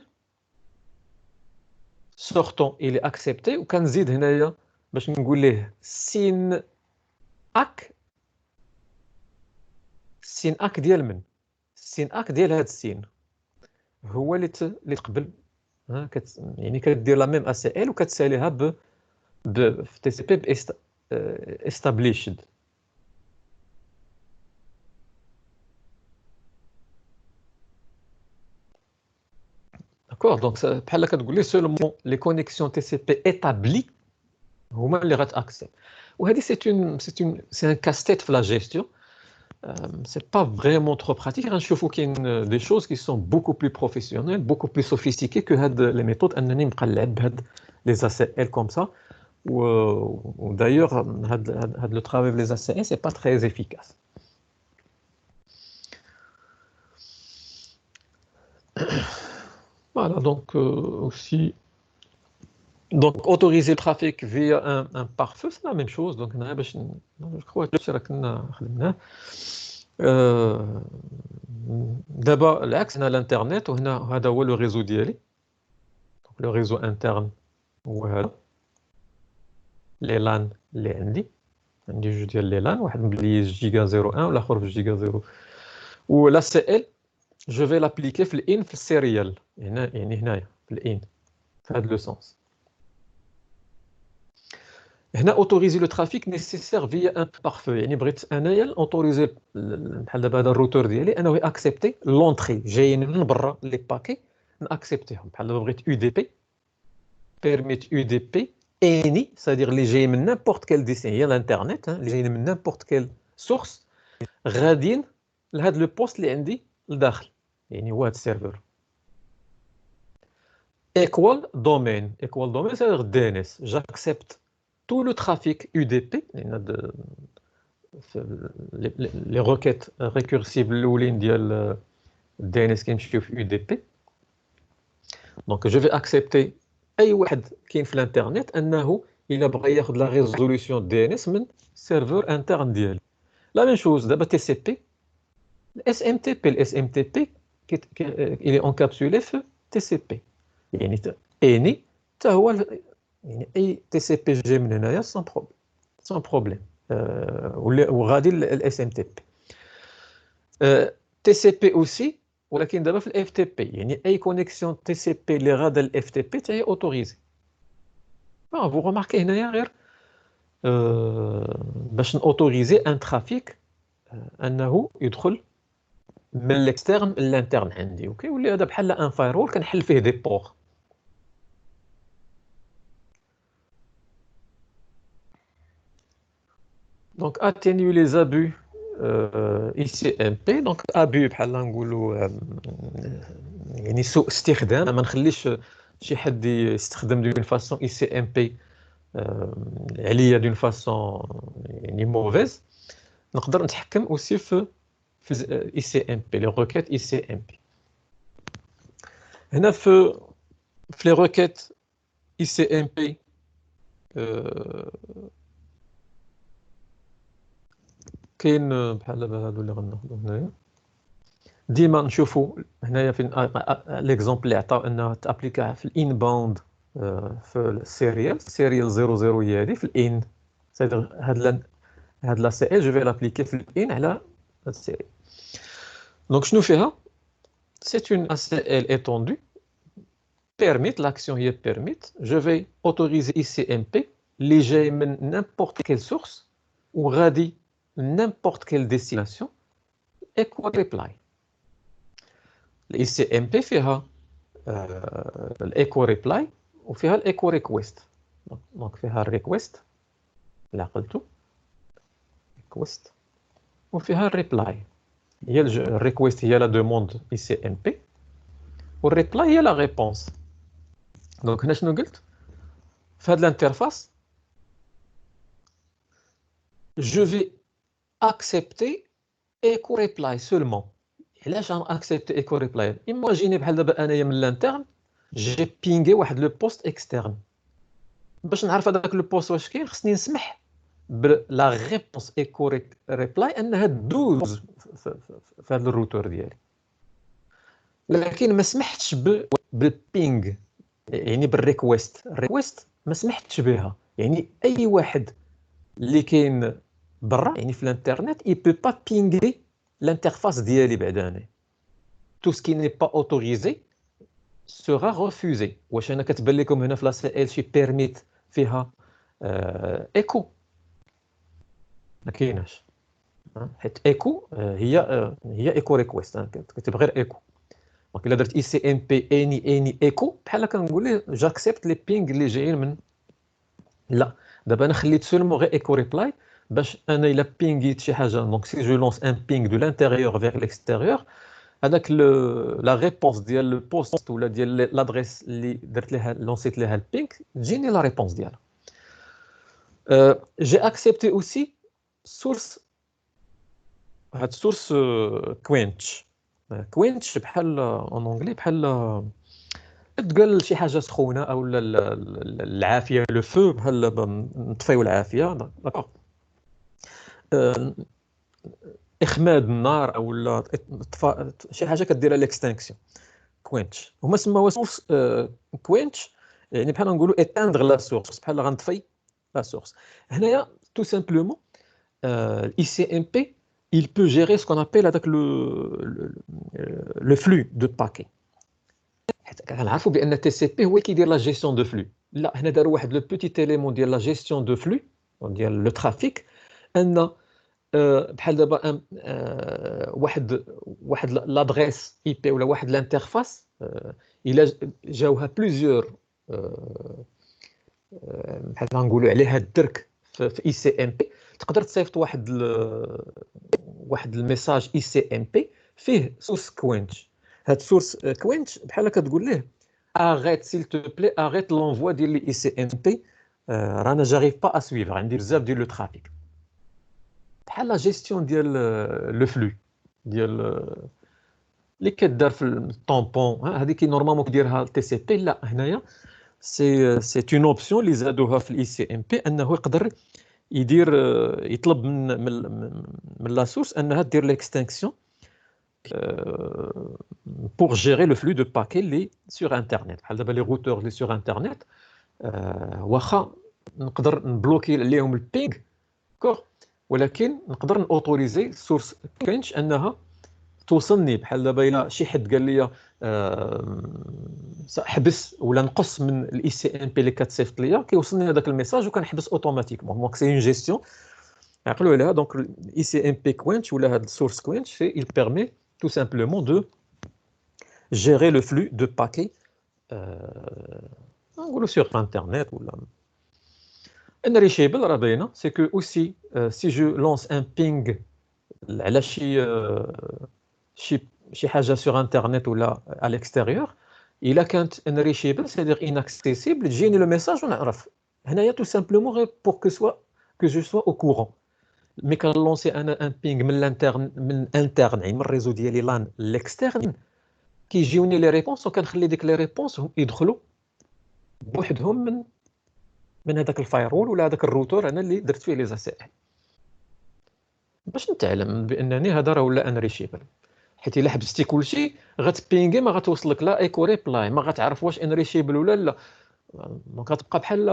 S1: سورتون الي اكسبتي وكنزيد هنايا باش نقول ليه سين اك ديال من سين اك ديال هاد السين هو اللي تقبل يعني كدير لا ميم اس ال وكتساليها في تي سي بي established. داكور دونك بحال كتقول لي سولمون لي كونيكسيون تي سي بي établis هما اللي غتاكسبت. وهذه سي ان كاستيت في لا جيستيون. C'est pas vraiment trop pratique. غنشوفوا كاين des choses qui sont beaucoup plus professionnelles, beaucoup plus sophistiquées que هاد les méthodes انني نبقى نلعب بهاد les ACL comme ça. و d'ailleurs هاد le travail les ACL c'est pas très efficace. Voilà, donc aussi donc autoriser le trafic via un pare-feu, c'est la même chose. Donc je crois que c'est كنا خدمناه. دابا العكس، هنا الانترنت وهنا هذا هو لو ريزو ديالي. دونك لو ريزو انترن هو هذا، لي لان اللي عندي جوج ديال لي لان، واحد مبلي جيجا 01 والاخر في جيجا 0. ولا سي ال جو في لابليكي في الان في السيريال هنا، يعني هنايا في الان في هذا لو سونس. هنا اوتوريزي لو ترافيك نيسيسير فيا ان بارفو، يعني بغيت انايا اوتوريزي بحال دابا هذا الروتور ديالي انه اكسبتي لونطري جايين من برا لي باكي ناكسبتيهم. بحال دابا بغيت يو دي بي بيرميت يو دي بي اني سادير اللي جاي من نيمبورت كيل ديسين، هي الانترنت اللي جايين من نيمبورت كيل سورس غاديين لهاد لو بوست اللي عندي لداخل، يعني هو هاد السيرفر. ايكوال دومين سادير دي ان اس، جاكسبت tout le trafic UDP, les requêtes récursives الاولين ديال DNS كيمشيو في UDP. Donc je vais accepter اي واحد كاين في الانترنت انه الا بغى ياخذ لا ريزوليوشن DNS من سيرفر انترن ديالي. لا ميم شوز دابا تي سي بي الاس ام تي بي il est encapsulé في تي سي بي، يعني اني حتى هو يعني اي تي سي بي جي من هنايا سون بروبليم وغادي الاس ام تي بي تي سي بي اوسي، ولكن دابا في الاف تي بي، يعني اي كونيكسيون تي سي بي اللي غادا الاف تي بي حتى هي اوتوريزي. فو روماركي هنايا غير باش نوتوريزي ان ترافيك انه يدخل من الاكسترن للانترن عندي، اوكي، ولا هذا بحال ان فايرول كنحل فيه دي بور. Donc atténuer les abus ICMP. donc abus بحال نقولوا يعني سوء استخدام، ما نخليش شي حد يستخدم دون فاسون ICMP عليا دون فاسون يعني موفيز. نقدر نتحكم اوسي في ICMP لي روكيت ICMP. هنا في لي روكيت ICMP كاين بحال دابا هادو اللي غناخذو هنايا. ديما نشوفوا هنايا في ليكزومبل اللي عطاو انها تابليكا في الان باوند في السيريال 00 هي هذه في الان، سيدير هاد لا سي ال جو في لابليكي في الان على هاد السيريال. دونك شنو فيها؟ سي اون اس ال étendue permit l'action هي permit je vais autoriser ICMP اللي جاي من n'importe quelle source وغادي n'importe quelle destination equal reply. الاي سي ام بي فيها الايكو ريبلاي وفيها الايكو ريكويست. دونك فيها الريكويست اللي عقلتو ريكويست، وفيها الريبلاي. هي الريكويست هي لا دوموند اي سي ام بي، والريبلاي هي لا ريبونس. دونك هنا شنو قلت في هاد الانترفاس؟ جو في اكسبتي ايكو ريبلاي سولمون. علاش غنأكسبتي ايكو ريبلاي؟ ايماجيني بحال دابا انايا من الانترن جي بينغي واحد لو بوست اكسترن، باش نعرف هذاك لو بوست واش كاين خصني نسمح بلا ريبونس ايكو ريبلاي انها دوز في هذا الروتور ديالي، لكن ما سمحتش بالبينغ، يعني بالريكويست. الريكويست ما سمحتش بها، يعني اي واحد اللي كاين برا يعني في الانترنت اي بو با بينغي l'interface ديالي بعدا انا. tout ce qui n'est pas autorisé sera refusé. واش انا كتبان لكم هنا في لا سي ال شي بيرميت فيها ايكو؟ ما كايناش، حيت ايكو هي ايكو ريكويست، كتب غير ايكو. دونك الا درت اي سي ام بي اني ايكو بحال كنقول ليه جاكسبت لي بينغ اللي جايين من. لا دابا انا خليت سولمون غير ايكو ريبلاي باش انا الا بينغيت شي حاجه، دونك سي جو لونس ان بينغ دو لانتيريور فيغ ليكستيريور، هذاك لا ريبونس ديال البوست ولا ديال لادريس اللي درت ليها لونسيت ليها البينغ تجيني لا ريبونس ديالها. جي اكسبتي اوسي سورس، هاد سورس كوينش. كوينش بحال اون اونغلي بحال تقال شي حاجه سخونه او العافيه، لو فو، بحال نطفيو العافيه، داكوغ. اخماد النار او شي حاجه كديرها ليكستانكسيون. كوينش هما سماوها سورس كوينش، يعني بحال نقولوا اتاندغ لا سورس، بحال غنطفي لا سورس. هنايا تو سامبلومون الاي سي ام بي il peut gérer ce qu'on appelle avec le flux de paquets. حيت كنعرفوا بان تي سي بي هو كيدير لا جيستيون دو فلو. لا هنا داروا واحد لو بوتيت اليمون ديال لا جيستيون دو فلو ديال لو ترافيك، ان بحال دابا واحد لادريس اي بي ولا واحد لانترفاس الا جاوها بليزيور بحال غنقولوا عليها الدرك في اي سي ام بي، تقدر تصيفط واحد الميساج اي سي ام بي فيه سورس كوينش. هاد سورس كوينش بحال كتقول ليه اريت سيل تو بلي، اريت لونفوا ديال لي اي سي ام بي، رانا جاريف با اسويفر، عندي بزاف ديال لو ترافيك. بحال لا جيستيون ديال لو فلو ديال اللي كدار في الطومبون، هذيك نورمالمون كديرها تي سي بي. لا هنايا سي اون اوبسيون اللي زادوها في الاي سي ام بي، انه يقدر يدير يطلب من لا سورس انها دير ليكستانكسيون pour gérer le flux de paquets اللي sur internet. بحال دابا لي روتور اللي sur internet واخا نقدر نبلوكي عليهم البينغ كور، ولكن نقدر نوتوريزي سورس كاينش انها توصلني. بحال دابا الا شي حد قال لي حبس ولا نقص من الاي سي ام بي اللي كتصيفط ليا، كيوصلني هذاك الميساج وكنحبس اوتوماتيكمون. دونك سي اون جيستيون عقلوا عليها. دونك الاي سي ام بي كوينش ولا هذا السورس كوينش il permet tout simplement de gérer le flux de paquets sur internet ou là. Unreachable راه باينه، c'est que aussi si je lance un ping على شي حاجه sur internet ولا à l'extérieur، الا كانت unreachable c'est-à-dire inaccessible، تجيني لو ميساج ونعرف. هنايا tout simplement غير pour que je sois au courant. مي كنلونسي انا ان بينغ من الانترن، من انترن يعني من الريزو ديالي لان ليكسترن، كيجيوني لي ريبونس وكنخلي ديك لي ريبونس يدخلوا بوحدهم من هذاك الفايرول ولا هذاك الروتور انا اللي درت فيه لي زاسيل، باش نتعلم بانني هذا راه ولا انريشيبل. حيت الا حبستي كلشي غتبينغي ما غتوصل لك لا ايكو ريبلاي، ما غتعرف واش انريشيبل ولا لا. دونك غتبقى بحال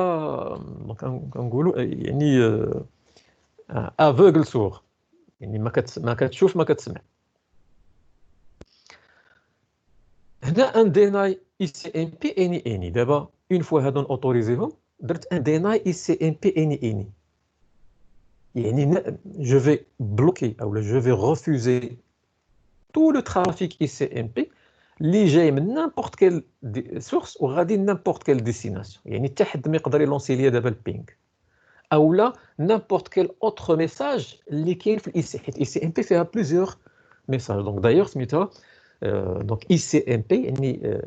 S1: كنقولوا يعني افوغل سور، يعني ما كتشوف ما كتسمع. هنا ان ديناي اي سي ام بي اني دابا اون فوا هادو اوتوريزيهم درت ان ديناي اي سي ام بي اني يعني جو في بلوكي او جو في ريفوزي تو لو ترافيك اي سي ام بي اللي جاي من نيمبورت كيل سورس وغادي نيمبورت كيل ديستيناسيون. يعني حتى حد ما يقدر يلونسي ليا دابا البينغ او لا نيمبورت كيل اوتر ميساج اللي كاين في الاي سي، حيت الاي سي ام بي فيها بليزيور ميساج. دونك دايوغ سميتها دونك اي سي ام بي يعني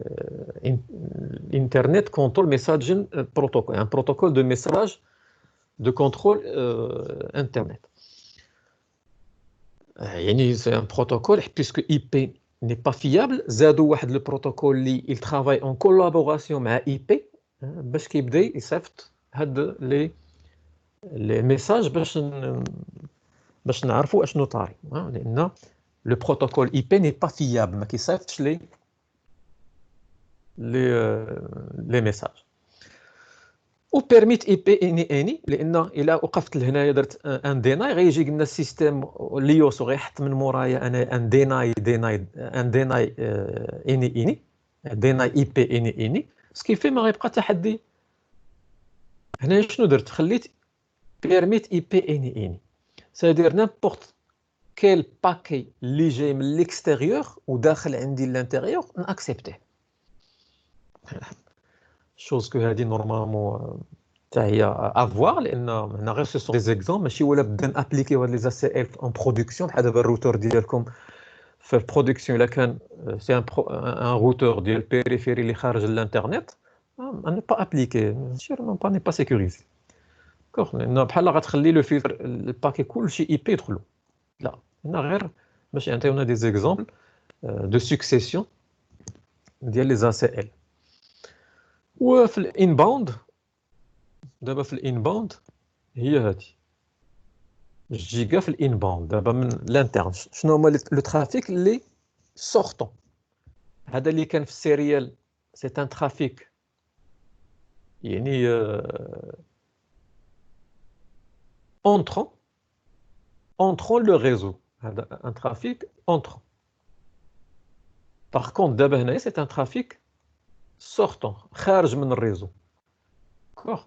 S1: انترنت كونترول ميساجين بروتوكول، ان بروتوكول دو ميساج دو كونترول انترنت. يعني سي ان بروتوكول بيسكو اي بي n'est pas fiable. زادوا واحد لو بروتوكول اللي il travaille en collaboration مع اي بي باش كيبدا يصيفط هاد لي ميساج باش نعرفوا اشنو طاري، لان لو بروتوكول اي بي n'est pas fiable، ما كيصيفطش لي ميساج. و بيرميت اي بي اني لان الا وقفت لهنايا درت ان ديناي غيجي لنا السيستيم ليوس وغيحط من مورايا انا ان ديناي ان ديناي اني عطينا اي بي اني سكيفي ما غيبقى تحدي. هنا شنو درت؟ خليت بيرميت اي بي اني سادير نيمبورت كيل باكي اللي جاي من ليكستيريور وداخل عندي لانتيريور ناكسبتيه. شوز كو هادي نورمالمون حتى هي افوار، لان هنا غير سو سون دي زيكزامبل ماشي ولا بدا نابليكيو هاد لي زا سي ال اون برودكسيون. بحال دابا الروتور ديالكم في البرودكسيون الا كان سي ان روتور ديال بيريفيري اللي خارج الانترنت ان با ابليكي ماشي با ني با سيكوريزي. لان بحال غتخلي لو فلتر الباكي كلشي اي بي يدخلوا. لا هنا غير باش يعطيونا دي زيكزامبل دو سكسيسيون ديال لي زا سي ال. وفي الانباوند دابا في الانباوند هي هادي جيجا في الانباوند. دابا من الانترن شنو هما لو ترافيك اللي سورتون؟ هذا اللي كان في السيريال سي ان ترافيك يعني entrant le réseau. هذا un trafic entrant. Par contre دابا هنايا c'est un trafic sortant خارج من الريزو. d'accord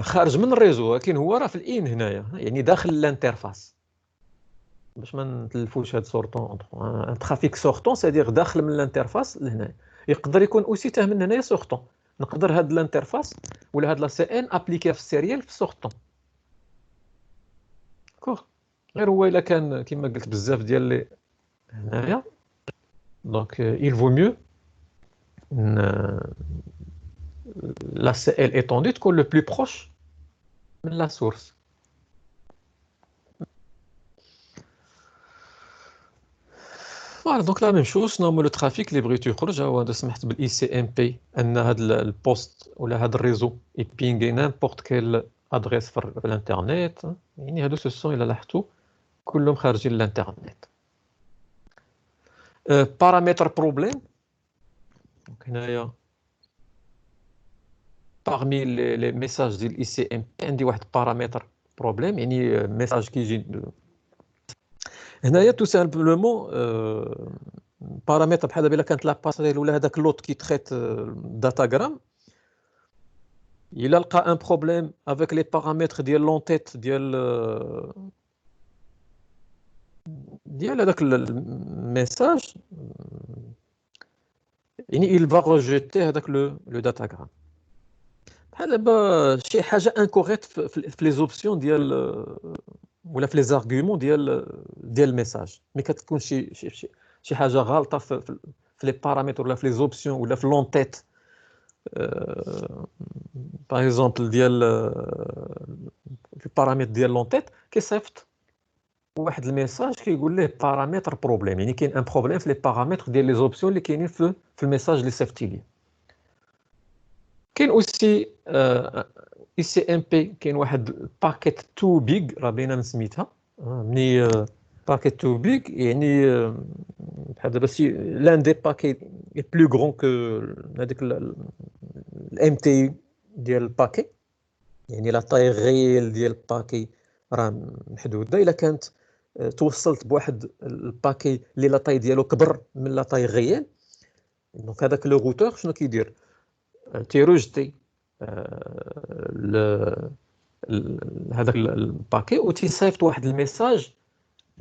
S1: خارج من الريزو ولكن هو راه في الان هنايا يعني داخل الانترفاس باش ما نتلفوش هاد سورتون اونطرون. ان ترافيك سورتون سادير داخل من الانترفاس لهنا. يقدر يكون اوسي تاه من هنايا سورتون. نقدر هاد الانترفاس ولا هاد لا سي ان ابليكيها في السيريال في سورتون. داكوغ غير هو الا كان كما قلت بزاف ديال لي هنايا دونك il vaut mieux la CL étendue تكون le plus proche من la source. فوالا دونك لا ميم شوز. شنو هما لو ترافيك اللي بغيتو يخرج؟ هو هذا سمحت بالاي سي ام بي ان هذا البوست ولا هذا الريزو يبينغي نيمبورت كيل ادريس في الانترنت. يعني هادو سو سون الا لاحظتوا كلهم خارجين للانترنت. بارامتر بروبليم دونك هنايا parmi les messages ديال الاي سي ام بي عندي واحد بارامتر بروبليم يعني ميساج كيجي هنايا تو سامبلومون بارامتر بحال دابا الا كانت لا باسريل ولا هذاك لوط كي تريت داتاغرام الا لقى ان بروبليم افيك لي بارامتر ديال لونتيت ديال هذاك الميساج يعني il va rejeter هذاك لو داتاغرام. بحال دابا شي حاجه انكوريكت في لي زوبسيون ديال ولا في لي زارغومون ديال الميساج مي كتكون شي حاجه غلطه في لي بارامتر ولا في لي زوبسيون ولا في لونتيت باغ اكزومبل ديال في البارامتر ديال لونتيت كيصيفط واحد الميساج كيقول ليه بارامتر بروبليم يعني كاين ان بروبليم في لي بارامتر ديال لي زوبسيون اللي كاينين في الميساج اللي صيفطتي ليه. كاين اوسي اي سي ام بي كاين واحد باكيت تو بيغ راه باينه من سميتها مني باكيت تو بيغ يعني بحال دابا سي لان دي باكيت بلو غران كو هذيك الام تي ديال الباكي يعني لا طاي غيل ديال الباكي راه محدوده. الا كانت توصلت بواحد الباكي اللي لا طاي ديالو كبر من لا طاي غيال دونك هذاك لو روتور شنو كيدير؟ تيروجتي هذاك الباكي وتيصيفط واحد الميساج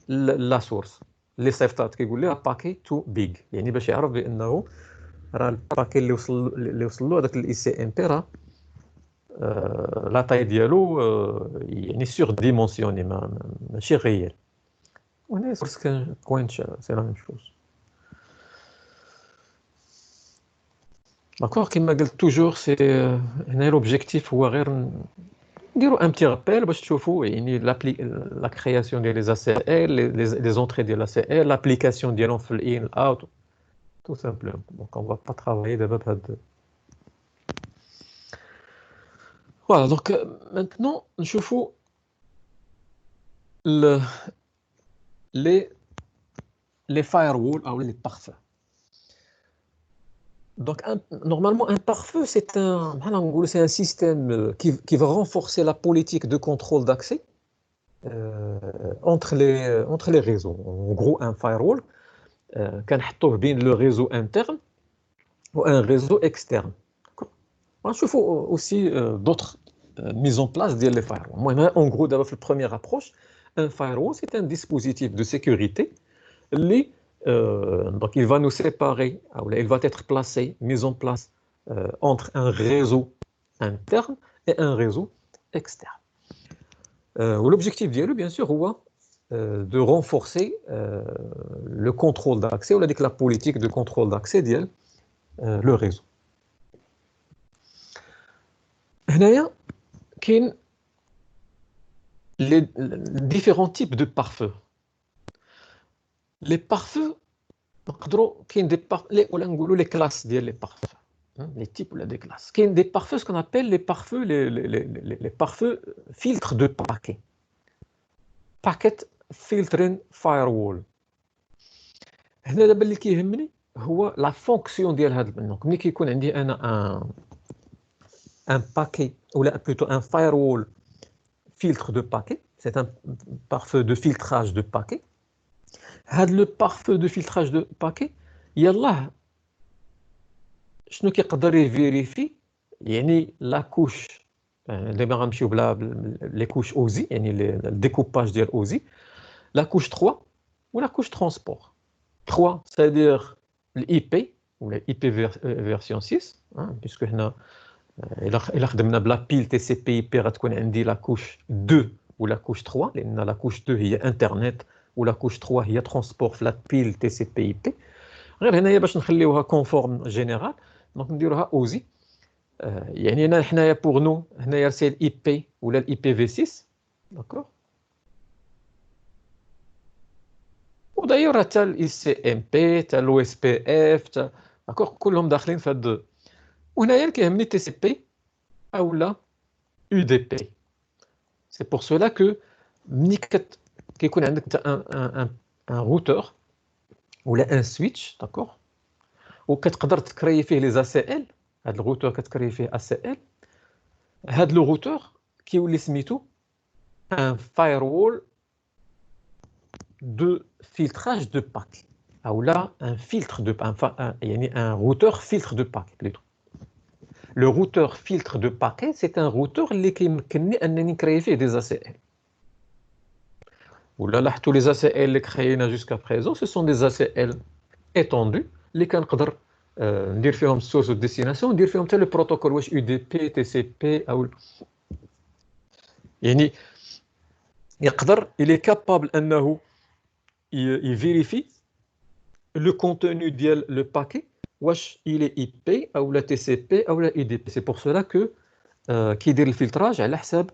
S1: لا سورس اللي صيفطات كيقول لها باكي تو بيغ يعني باش يعرف بانه راه الباكي اللي وصل له هذاك الاي سي ام بي راه لا طاي ديالو يعني سور ديمونسيوني ماشي غيال. وهنا سورس كان بوينت سي لا ميم شوز. داكوغ كيما قلت توجور سي هنا لوبجيكتيف هو غير نديروا ان بتي رابيل باش تشوفوا يعني لا كرياسيون ديال لي زا ال لي زونطري ديال لا سي ال لابليكاسيون ديالهم في الان الاوت tout simplement. Donc on va pas travailler d'abord بهاد. Voilà donc maintenant نشوفوا les firewalls ou les pare-feux. Donc normalement un pare-feu c'est un système qui va renforcer la politique de contrôle d'accès entre les réseaux. En gros un firewall كنحطوه بين لو ريزو انترن وان ريزو اكسترن. غنشوفوا اوسي دوطخ mise en place ديال لي firewall. المهم en gros d'abord في première approche, un firewall c'est un dispositif de sécurité اللي donc il va nous séparer, il va être placé, mis en place entre un réseau interne et un réseau externe. L'objectif ديالو bien sûr هو de renforcer le contrôle d'accès ou la politique de contrôle d'accès ديال le réseau. هنايا كاين les différents types de pare-feux. Les pare-feux نقدروا كاين دي ولا نقولوا les classes ديال les pare-feux, les types ولا des classes. كاين des pare-feux ce qu'on appelle les pare-feux les pare-feux filtres de paquet. Packet filtering firewall. هنا دابا اللي كيهمني هو لا فونكسيون ديال هذا دونك ملي كيكون عندي انا un paquet ou plutôt un firewall filtre de paquet, c'est un pare-feu de filtrage de paquet. Le pare-feu de filtrage de paquet, يلاه شنو كيقدر يفيريفي يعني لا كوش دابا غنمشيو بلا لي كوش اوزي يعني الديكوباج ديال اوزي لا كوش 3 ولا كوش ترونسبور 3 c'est-à-dire الاي بي ولا اي بي فيرسيون 6 puisque هنا الا خدمنا بلا بيل تي سي بي بي غتكون عندي لا كوش 2 ولا كوش 3 لان لا كوش 2 هي انترنت ولا كوش 3 هي ترونسبور في لا بيل تي سي بي بي. غير هنايا باش نخليوها كونفورم جينيرال دونك نديروها اوزي يعني هنا حنايا بوغ نو هنايا سي الاي بي ولا الاي بي في 6 داكور. وداير حتى الاي سي ام بي حتى الاو اس بي اف داكور كلهم داخلين في هاد. وهنايا كيهمني تي سي بي اولا يو دي بي. سي بور سولا كو ملي كيكون عندك انت ان روتور ولا ان سويتش داكور وكتقدر تكري فيه لي زا سي ال. هاد الروتور كتكري فيه ا سي ال. هاد لو روتور كيولي سميتو ان فايروول دو فيلتراج دو باكي اولا ان فيلتر دو يعني ان روتور فيلتر دو باكي بليتو. Le routeur filtre de paquet, c'est un routeur اللي كيمكنني انني نكري فيه des ACL. ولا لاحظتوا les ACL اللي كرينا jusqu'à présent, ce sont des ACL étendus اللي كنقدر ندير فيهم السورس والديستيناسيون ندير فيهم حتى لو بروتوكول واش يو دي بي تي سي بي او يعني يقدر il est capable انه يفيريفي لو كونتوني ديال لو باكي واش il est IP ou la TCP ou la UDP. C'est pour cela que كيدير الفلتراج على حساب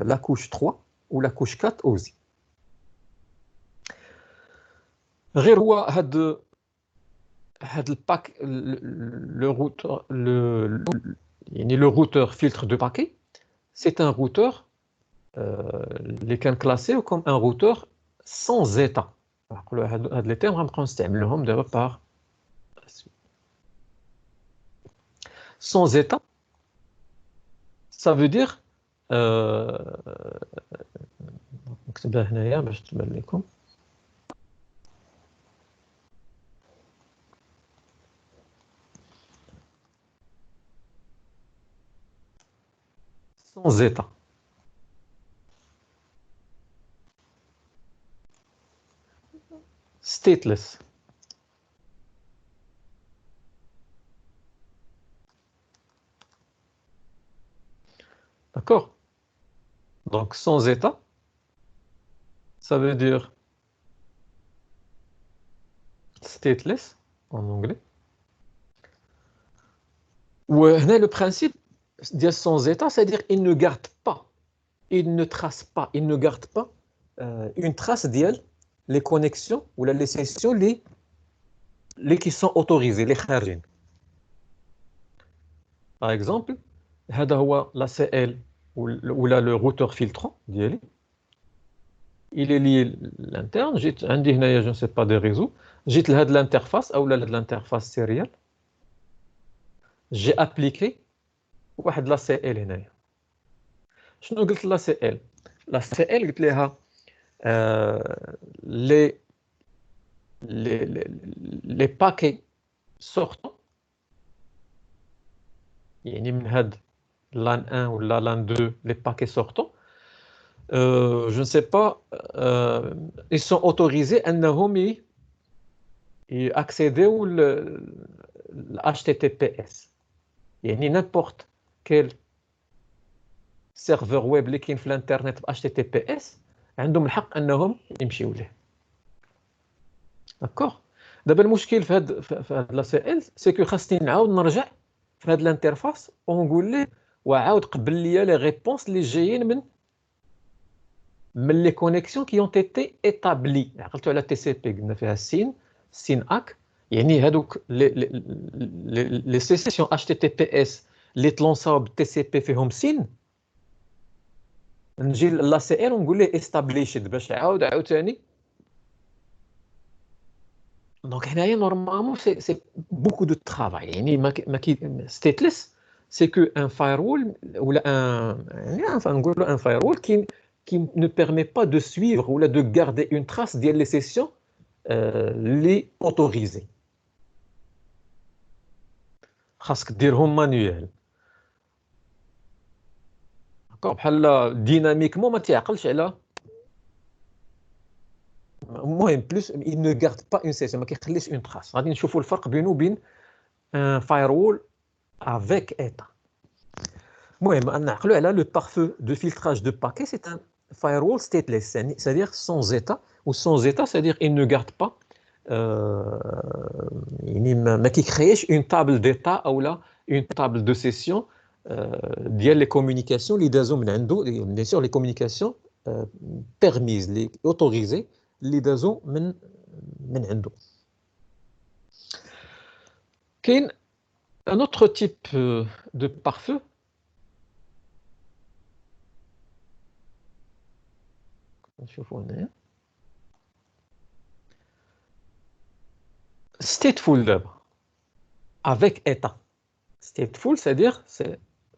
S1: la couche 3 ou la couche 4 aussi. غير هو هاد الباك le routeur يعني le routeur filtre de paquet, c'est un routeur اللي كان كلاسي comme un routeur sans état. هاد لي تيرم غنبقاو نستعملوهم دابا par sans état, ça veut dire نكتبها هنايا باش تبان لكم. sans état. Stateless. D'accord? Donc sans état, ça veut dire stateless en anglais. Ou le principe de sans état, c'est-à-dire il ne garde pas, il ne trace pas, il ne garde pas une trace d'elle, les connexions ou les sessions les qui sont autorisées, les kharjin. Par exemple, هذا هو la CL ou là le routeur filtrant ديالي. Il est lié l'interne, جيت عندي هنايا je ne sais pas des réseaux, جيت لهاد l'interface ou là l'interface serial. J'ai appliqué واحد لا سي ال هنايا. شنو قلت لا سي ال؟ لا سي ال قلت لها لي les paquets sortants, يعني من هاد LAN 1 ou la LAN 2, les paquets sortants, je ne sais pas, ils sont autorisés أنهم accéder le HTTPS. يعني n'importe quel serveur web اللي كاين في الانترنت ب HTTPS عندهم الحق انهم يمشيو ليه. داكوغ. دابا المشكل في هاد لا سي ال سي كو خاصني نعاود نرجع في هاد الانترفاس ونقول ليه وعاود قبل ليا لي ريبونس اللي جايين من لي كونيكسيون كي اون تيتي ايتابلي. عقلتوا على تي سي بي قلنا فيها سين اك، يعني هادوك لي سيسيون اتش تي تي بي اس اللي تلونساو بالتي سي بي فيهم سين، نجي لا سي ال ونقول ليه استابليشد باش عاوتاني. دونك هنايا نورمالمون سي بوكو دو ترافاي. يعني ما ستيتلس سي كو ان فايرول ولا ان يعني نقولوا ان فايرول qui ne permet pas de suivre ou de garder une trace des sessions les autorisées. خاصك ديرهم مانيوال. بحال ديناميكمون ما تيعقلش على المهم بلوس il ne garde pas une session، ما كيخليش une trace. غادي نشوفوا الفرق بينه وبين un firewall avec état. المهم ان نعقلوا على le pare-feu de filtrage de paquets. C'est un firewall stateless, c'est-à-dire sans état. Ou sans état, c'est-à-dire il ne garde pas ما كيكرياش une table d'état ou là une table de session ديال les communications اللي دازو من عنده. bien sûr les communications permises les autorisées اللي دازو من عنده. كاين un autre type de pare-feu نشوفوا هنا stateful d'abord avec état. Stateful, c'est-à-dire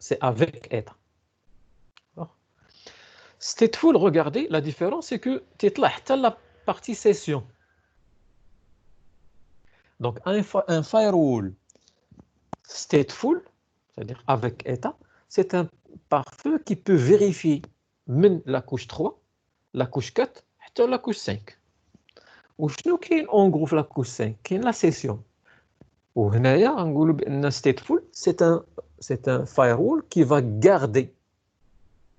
S1: c'est avec état. Stateful, regardez, la différence, c'est que tu as la partie session. Donc, un firewall stateful, c'est-à-dire avec état, c'est un pare-feu qui peut vérifier من la couche 3, la couche 4, حتى la couche 5. وشنو كاين en gros في la couche 5 كاين la session. وهنايا نقولوا بان stateful c'est un firewall qui va garder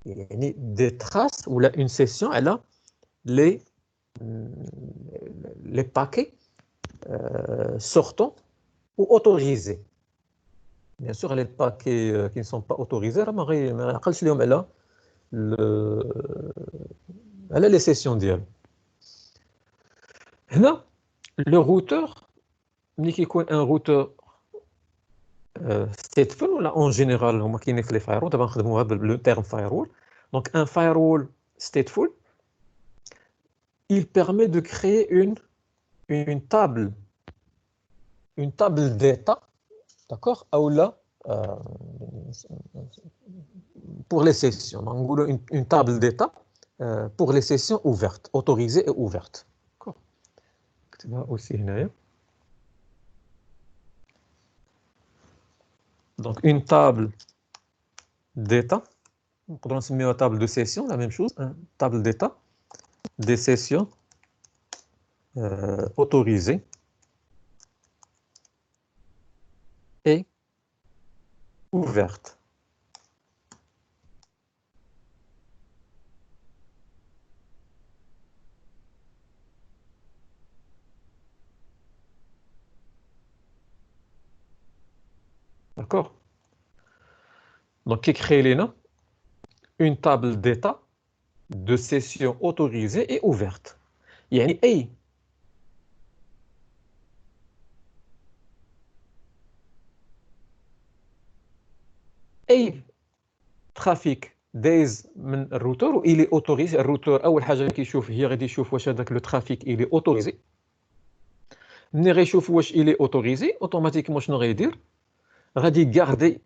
S1: يعني des traces ou une session على les paquets sortants ou autorisés. Bien sûr les paquets qui ne sont pas autorisés راه ما يعقلش لهم على les sessions ديالو. هنا le routeur ملي كيكون ان روتور stateful ولا en général هما كاينين في لي فايرول. دابا نخدموها بلو تيرم فايرول. دونك ان فايرول stateful il permet de créer une table d'état, d'accord, ou là pour les sessions. Donc une table d'état pour les sessions ouvertes, autorisées et ouvertes. D'accord. كتبها aussi هنايا. Donc une table d'état, on peut mettre une table de session, la même chose, une table d'état des sessions autorisées et ouvertes. D'accord. Donc, qui crée une table d'état de sessions autorisées et ouvertes. يعني أي ترافيك دايز من الروتور و il est autorisé. الروتور أول حاجة كيشوف هي غادي يشوف واش هذاك لو ترافيك il est autorisé. ملي غيشوف واش il est autorisé اوتوماتيكمون شنو غيدير؟ غادي يغاردي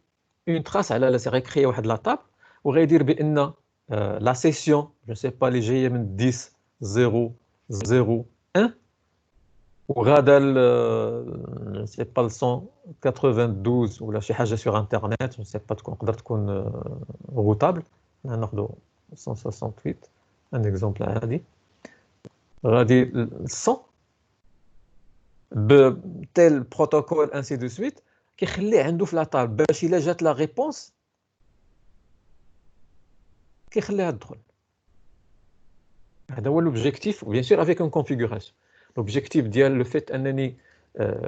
S1: اون تراس على لا غيكريي واحد لا تاب وغيدير بان لا سيسيون جو سي با اللي جايه من 10 0 0 1 وغادا سي با ال 192 ولا شي حاجه سور انترنت سي با تقدر تكون روتابل. ناخذ 168 ان اكزومبل عادي غادي 100 بتيل بروتوكول انسي دو سويت كيخليه عنده في لاطال باش الا جات لا ريبونس كيخليها تدخل. هذا هو لوبجيكتيف بيان سور افيك اون كونفيغوراسيون. لوبجيكتيف ديال لو فيت انني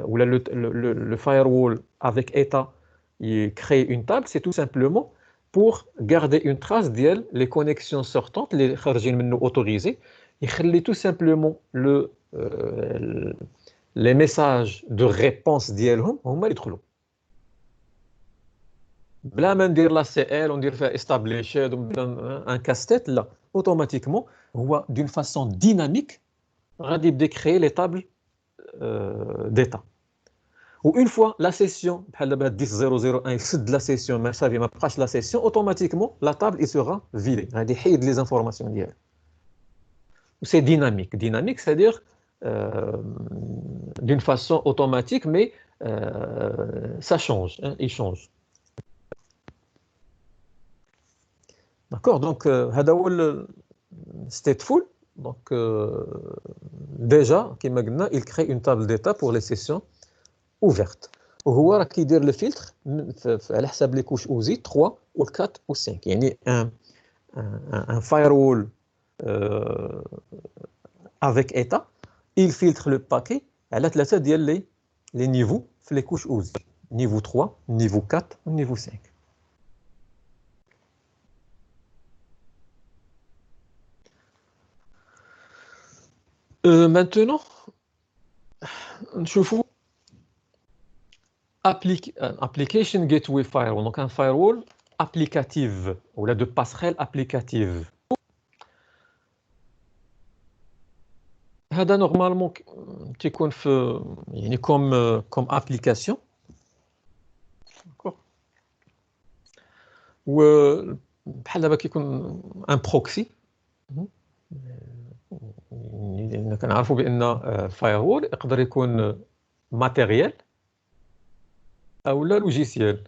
S1: ولا le firewall avec état il crée une table, c'est tout simplement pour garder une trace ديال les connexions sortantes les خارجين منه autorisées. يخلي tout simplement les messages de réponse ديالهم هما اللي يدخلوا بلا ما ندير لا سي ال وندير فيها استابليشد ولا ان كاستيت. لا اوتوماتيكمون هو دون فاسون ديناميك غادي يبدا يكري لي طابل ديتا. وune fois la session بحال دابا 10001 يسد لا سيسيون ما صافي ما بقاش لا سيسيون اوتوماتيكمون لا طابل il sera vidé غادي يحيد لي زانفورماسيون ديالو. C'est dynamique. Dynamique, c'est-à-dire d'une façon automatique, mais ça change, hein, il change. D'accord, donc هذا هو stateful. Donc déjà كما قلنا il crée une table d'état pour les sessions ouvertes. وهو راه كيدير le filtre على حساب les couches OSI 3 ou 4 ou 5. يعني un firewall avec état il filtre le paquet على ثلاثه ديال les niveaux في les couches OSI. Niveau 3, niveau 4 ou niveau 5. Maintenant, نشوفوا application gateway firewall. Donc un firewall applicative ou de passerelle applicative. هذا normalement تيكون في يعني comme application. D'accord. و بحال دابا كيكون un proxy. كنعرفوا بان فايرول يقدر يكون ماتيريال او لا لوجيسيال.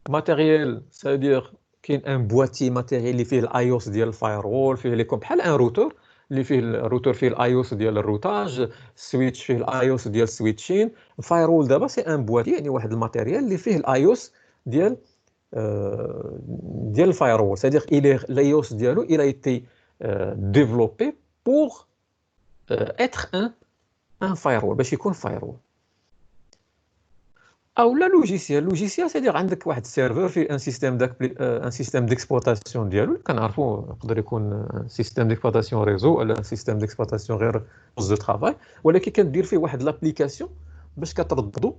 S1: ماتيريال سادير كاين ان بواتي ماتيريال اللي فيه الايوس ديال الفايرول فيه ليكم بحال ان روتور اللي فيه الروتور فيه الايوس ديال الروتاج سويتش فيه الايوس ديال السويتشين. الفايرول دابا سي ان بواتي يعني واحد الماتيريال اللي فيه الايوس ديال ديال الفايرول. سادير الايوس ديالو il a été développé pour être un firewall باش يكون firewall. او لا لوجيسيال سيدير عندك واحد السيرفر فيه ان سيستيم ديكسبلوطاسيون ديالو كنعرفوا يقدر يكون سيستيم ديكسبلوطاسيون ريزو ولا سيستيم ديكسبلوطاسيون غير بوست دو طرافاي ولكن كدير فيه واحد لابليكاسيون باش كتردو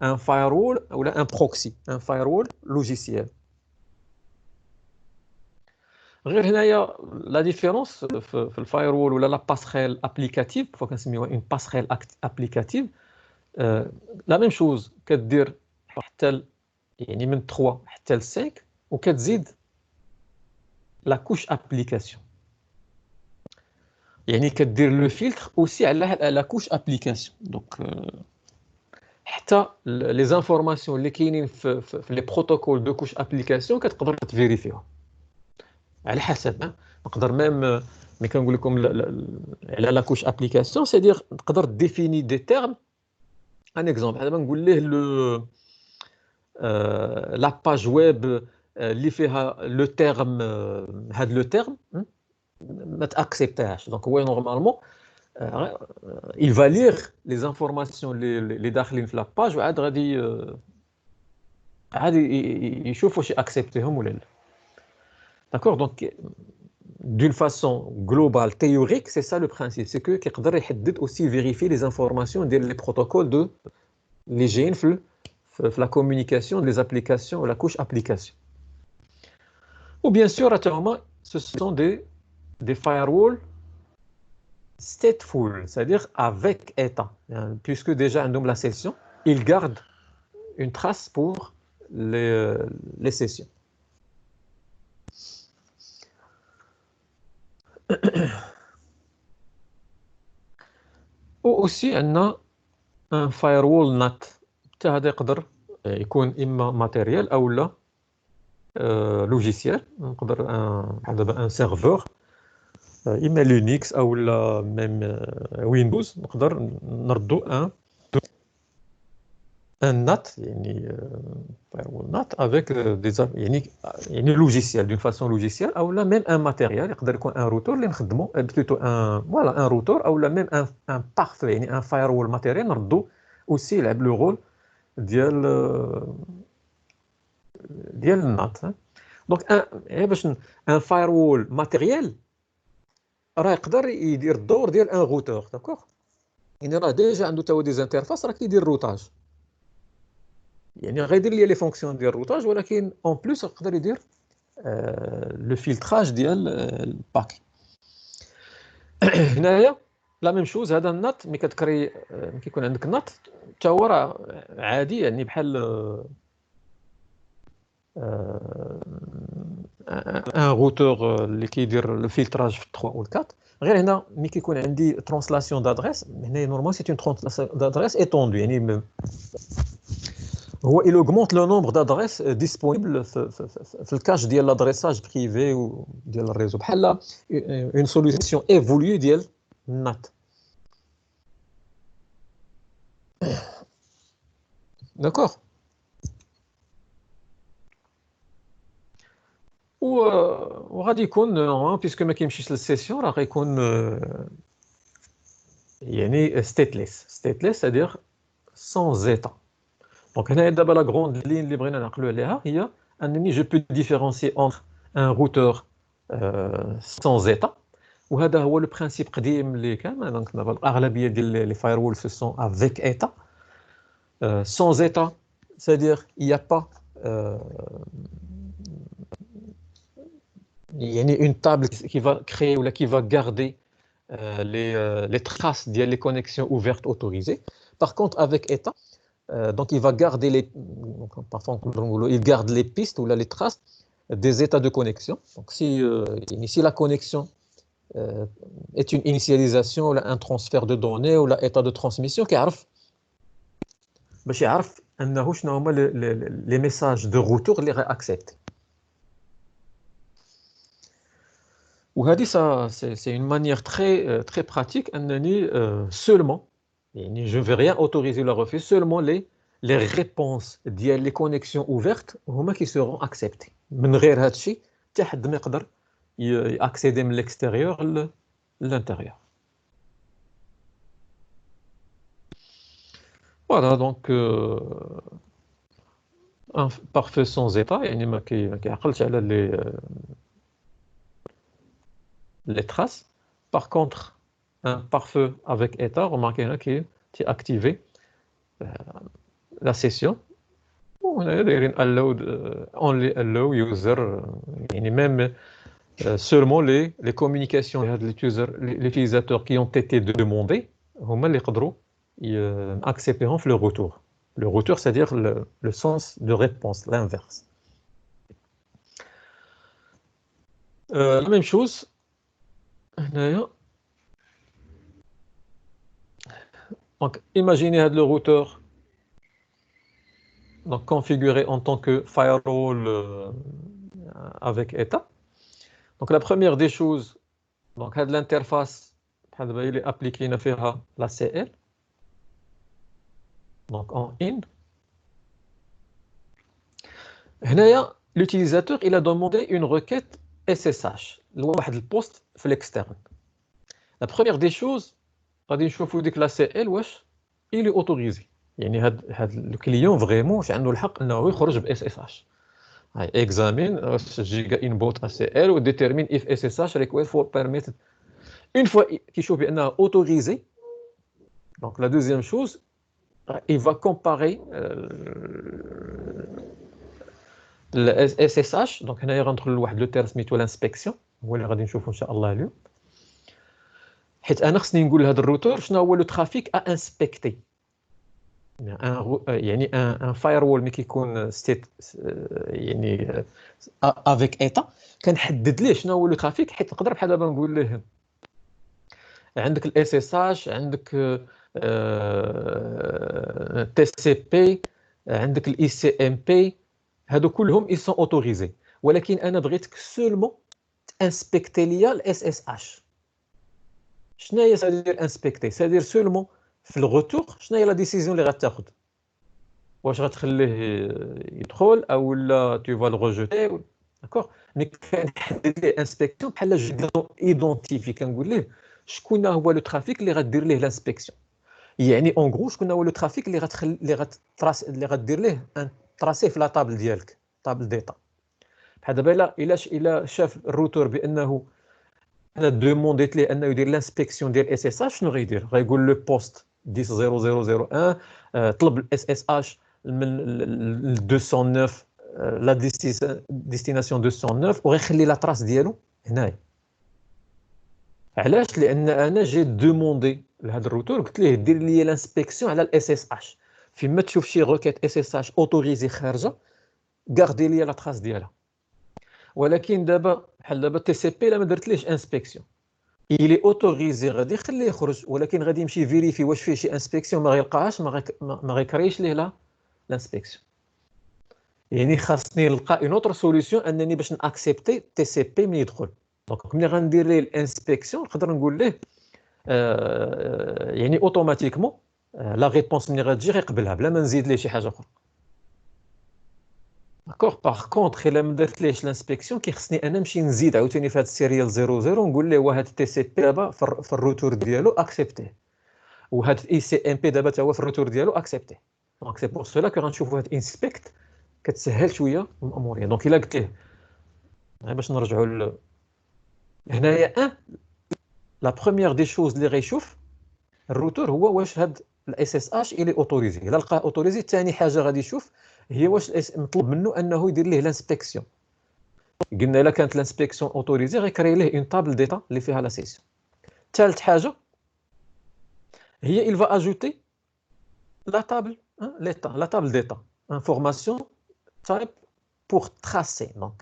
S1: ان فايرول ولا ان بروكسي ان فايرول لوجيسيال. غير هنايا لا ديفيرونس في الفايرول ولا لا باسريل ابليكاتيف فوا كنسميوها اون باسريل ابليكاتيف. لا ميم شوز كدير حتى يعني من 3 حتى ل 5 وكتزيد لا كوش ابليكاسيون يعني كدير لو فيلتر اوسي على لا كوش ابليكاسيون. دونك حتى لي زانفورماسيون اللي كاينين في لي بروتوكول دو كوش ابليكاسيون كتقدر تفيريفيهم على حسب. نقدر ميم ملي كنقول لكم على لا كوش ابليكاسيون سيدير تقدر ديفيني دي تيرم. ان اكزومبل دابا نقول ليه لو لا باج ويب اللي فيها لو تيرم هاد لو تيرم ما تاكسبتهاش. دونك هو نورمالمون il va lire les informations اللي داخلين في لا باج وعاد غادي يشوف واش اكسبتيهم ولا لا. داكور دونك d'une façon globale théorique c'est ça le principe c'est que كيقدر يحدد aussi vérifier les informations ديال les protocoles de اللي جايين في la communication des applications ou la couche application. Ou bien sûr ce sont des firewalls stateful, c'est-à-dire avec état, puisque déjà dans la session il garde une trace pour les sessions. اوسي عندنا ان فايروول نات، حتى هذا يقدر يكون اما ماتيريال او لا لوجيسيال. نقدر دابا ان سيرفور اما لينكس او لا ميم ويندوز، نقدر نردو un NAT, firewall NAT avec يعني logiciel d'une façon logicielle ou là même un matériel يقدر يكون un routeur اللي نخدمو plutôt un routeur ou là même un pare-feu يعني un firewall matériel نردو aussi يلعب le rôle ديال النات. دونك باش un firewall matériel راه يقدر يدير الدور ديال ان routeur داكوغ، يعني راه ديجا عنده تا هو دي انترفاس راه كيدير روتاج، يعني غيدير لي لي فونكسيون ديال الروتاج، ولكن اون بليس يقدر يدير لو فيلتراج ديال الباكي. هنايا لا ميم شوز، هذا النات ملي كتكري ملي كيكون عندك نات حتى هو راه عادي، يعني بحال ان روتور اللي كيدير لو فيلتراج في 3 و 4. غير هنا ملي كيكون عندي ترانسلاسيون دادريس، هنا نورمال سي اون ترانسلاسيون دادريس ايتوندو، يعني هو il augmente le nombre d'adresses disponibles في الكاش ديال l'adressage privé ou ديال الريزو، بحال une solution évoluée ديال NAT. داكوغ. وغادي يكون نورمال بيسكو ما كيمشيش للسيسيون راه غيكون يعني stateless c'est-à-dire sans état. Donc هنا دابا لا غروند لين اللي بغينا نعقلوا عليها هي انني جو بو ديفيرونسيي انتر ان روتور سون زيتا، وهذا هو لو برينسيپ قديم اللي كان. دونك دابا الاغلبيه ديال لي فايروول سو سون افيك ايتا. سون زيتا c'est-à-dire il y a pas يعني une table qui va créer ou là qui va garder les traces ديال les connexions ouvertes autorisées. Par contre avec état, donc il va garder parfois il garde les pistes ou là, les traces des états de connexion. Donc si la connexion est une initialisation ou là, un transfert de données ou là, état de transmission, كيعرف باش يعرف انه شنو هما les messages de retour اللي غاكسبت. وهذه c'est une manière très pratique انني seulement يعني je vais rien autoriser le refus, seulement les réponses ديال les connexions ouvertes هما qui seront acceptées. من غير هذا الشيء حتى حد ما يقدر ياكسيدي من l'extérieur l'intérieur. Voilà donc un pare-feu sans état يعني ما كيعقلش على les traces. Par contre un pare-feu avec état, remarquez là qui est activé la session. وهنا دايرين allowed only allow user يعني même seulement les communications هاد l'utilisateur qui ont été demandées هما اللي يقدروا accepteront le retour. Le retour c'est-à-dire le sens de réponse, l'inverse. La même chose هنايا. Donc imaginez هاد le routeur donc configuré en tant que firewall avec état. Donc la première des choses, donc هاد l'interface بحال دابا اللي ابليكينا فيها la CL. Donc en in. هنايا l'utilisateur il a demandé une requête SSH لواحد البوست في l'externe. La première des choses غادي نشوفوا ديك la CL واش il est autorisé. يعني هاد الكليون فريمون واش عنده الحق انه يخرج ب SSH. هاي examine giga input ACL و determine if SSH request for permitted. Une fois كيشوف بانها autorisé, donc la deuxième chose il va comparer le SSH. donc هنا يغندخل لواحد لو تير سميتو l'inspection هو اللي غادي نشوفو ان شاء الله اليوم، حيت انا خصني نقول لهذا الروتور شنو هو لو ترافيك ا انسبكتي. يعني ان فايروول ملي كيكون ستيت يعني افيك ايتا كنحدد ليه شنو هو لو ترافيك، حيت نقدر بحال دابا نقول ليه عندك الاس اس اش، عندك TCP، عندك الاي سي ام بي، هادو كلهم ils sont autorisés. ولكن انا بغيتك سولمون انسبكتي ليا الاس اس اش. شنو هي سادير انسبكتي؟ سادير سولمون في الغوتور شنو هي لا ديسيزيون اللي غتاخذ، واش غتخليه يدخل او لا تو فا لو ريجوتي. داكوغ، ملي كنحدد ليه انسبكسيون بحال جو ايدونتيفي، كنقول ليه شكون هو لو ترافيك اللي غدير ليه لانسبكسيون. يعني اون غرو شكون هو لو ترافيك اللي غتخلي اللي غدير ليه ان تراسي في لا طابل ديالك، طابل ديتا. بحال دابا الا شاف الروتور بانه انا دومونديت ليه انه يدير لانسبكسيون ديال اس اس اش، شنو غيدير؟ غيقول لو بوست 10.0.0.1 طلب الاس اس اش من 209 لا ديستيناسيون 209 وغيخلي لا تراس ديالو هنايا. علاش؟ لان انا جي دوموندي لهذا الروتور، قلت ليه دير لي لانسبكسيون على الاس اس اش. فيما تشوف شي روكيت اس اس اش اوتوريزي خارجه، غاردي لي لا تراس ديالها. ولكن دابا بحال دابا تي سي بي لا ما درتليش انسبكسيون، il est autorisé غادي يخليه يخرج، ولكن غادي يمشي فيريفي واش فيه شي انسبكسيون، ما غيلقاهاش، ما غيكريش ليه لا لانسبكسيون. يعني خاصني نلقى اون اوتر سوليسيون انني باش ناكسبتي تي سي بي ملي يدخل. دونك ملي غندير ليه الانسبكسيون نقدر نقول ليه يعني اوتوماتيكمون لا ريبونس ملي غتجي غيقبلها بلا ما نزيد ليه شي حاجه اخرى. داكوغ. باغ كونطخ الا ما درتليش لانسبكسيون كيخصني انا نمشي نزيد عاوتاني في هذا السيريال 00 ونقول له وهذا التي سي بي دابا في الروتور ديالو اكسبتيه، وهذا الاي سي ام بي دابا تا هو في الروتور ديالو اكسبتيه. دونك سي بور سولا كو غنشوفوا هاد انسبكت كتسهل شويه الاموريه. دونك الا قلت ليه باش نرجعوا هنايا لا بروميير دي شوز اللي غيشوف الروتور هو واش هاد الاس اس اش الي اوتوريزي. الا لقاه اوتوريزي، ثاني حاجه غادي يشوف هي واش مطلوب منه انه يدير ليه لانسبكسيون. قلنا الا كانت لانسبكسيون اوتوريزي غيكري ليه اون طابل ديتا اللي فيها لا سيسيون. ثالث حاجه هي il va ajouter la table l'état, la table d'état, information type pour tracer. Donc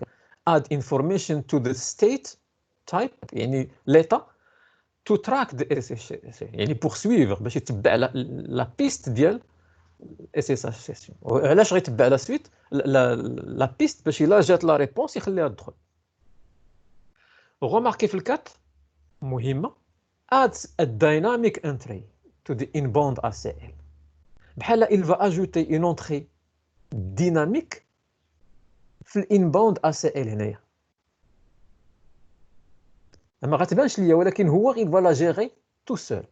S1: add information to the state type يعني l'état to track the SSH يعني poursuivre باش يتبع لا بيست ديال اس اس اش سيسيون. علاش غيتبع لا سويت لا بيست؟ باش الا جات لا ريبونس يخليها تدخل. غوماركي في الكات مهمه adds a dynamic entry to the inbound ACL. بحال il va ajouter une entrée dynamique في الانباوند ACL هنايا. ما غتبانش ليا، ولكن هو غير فوالا جيري تو سول.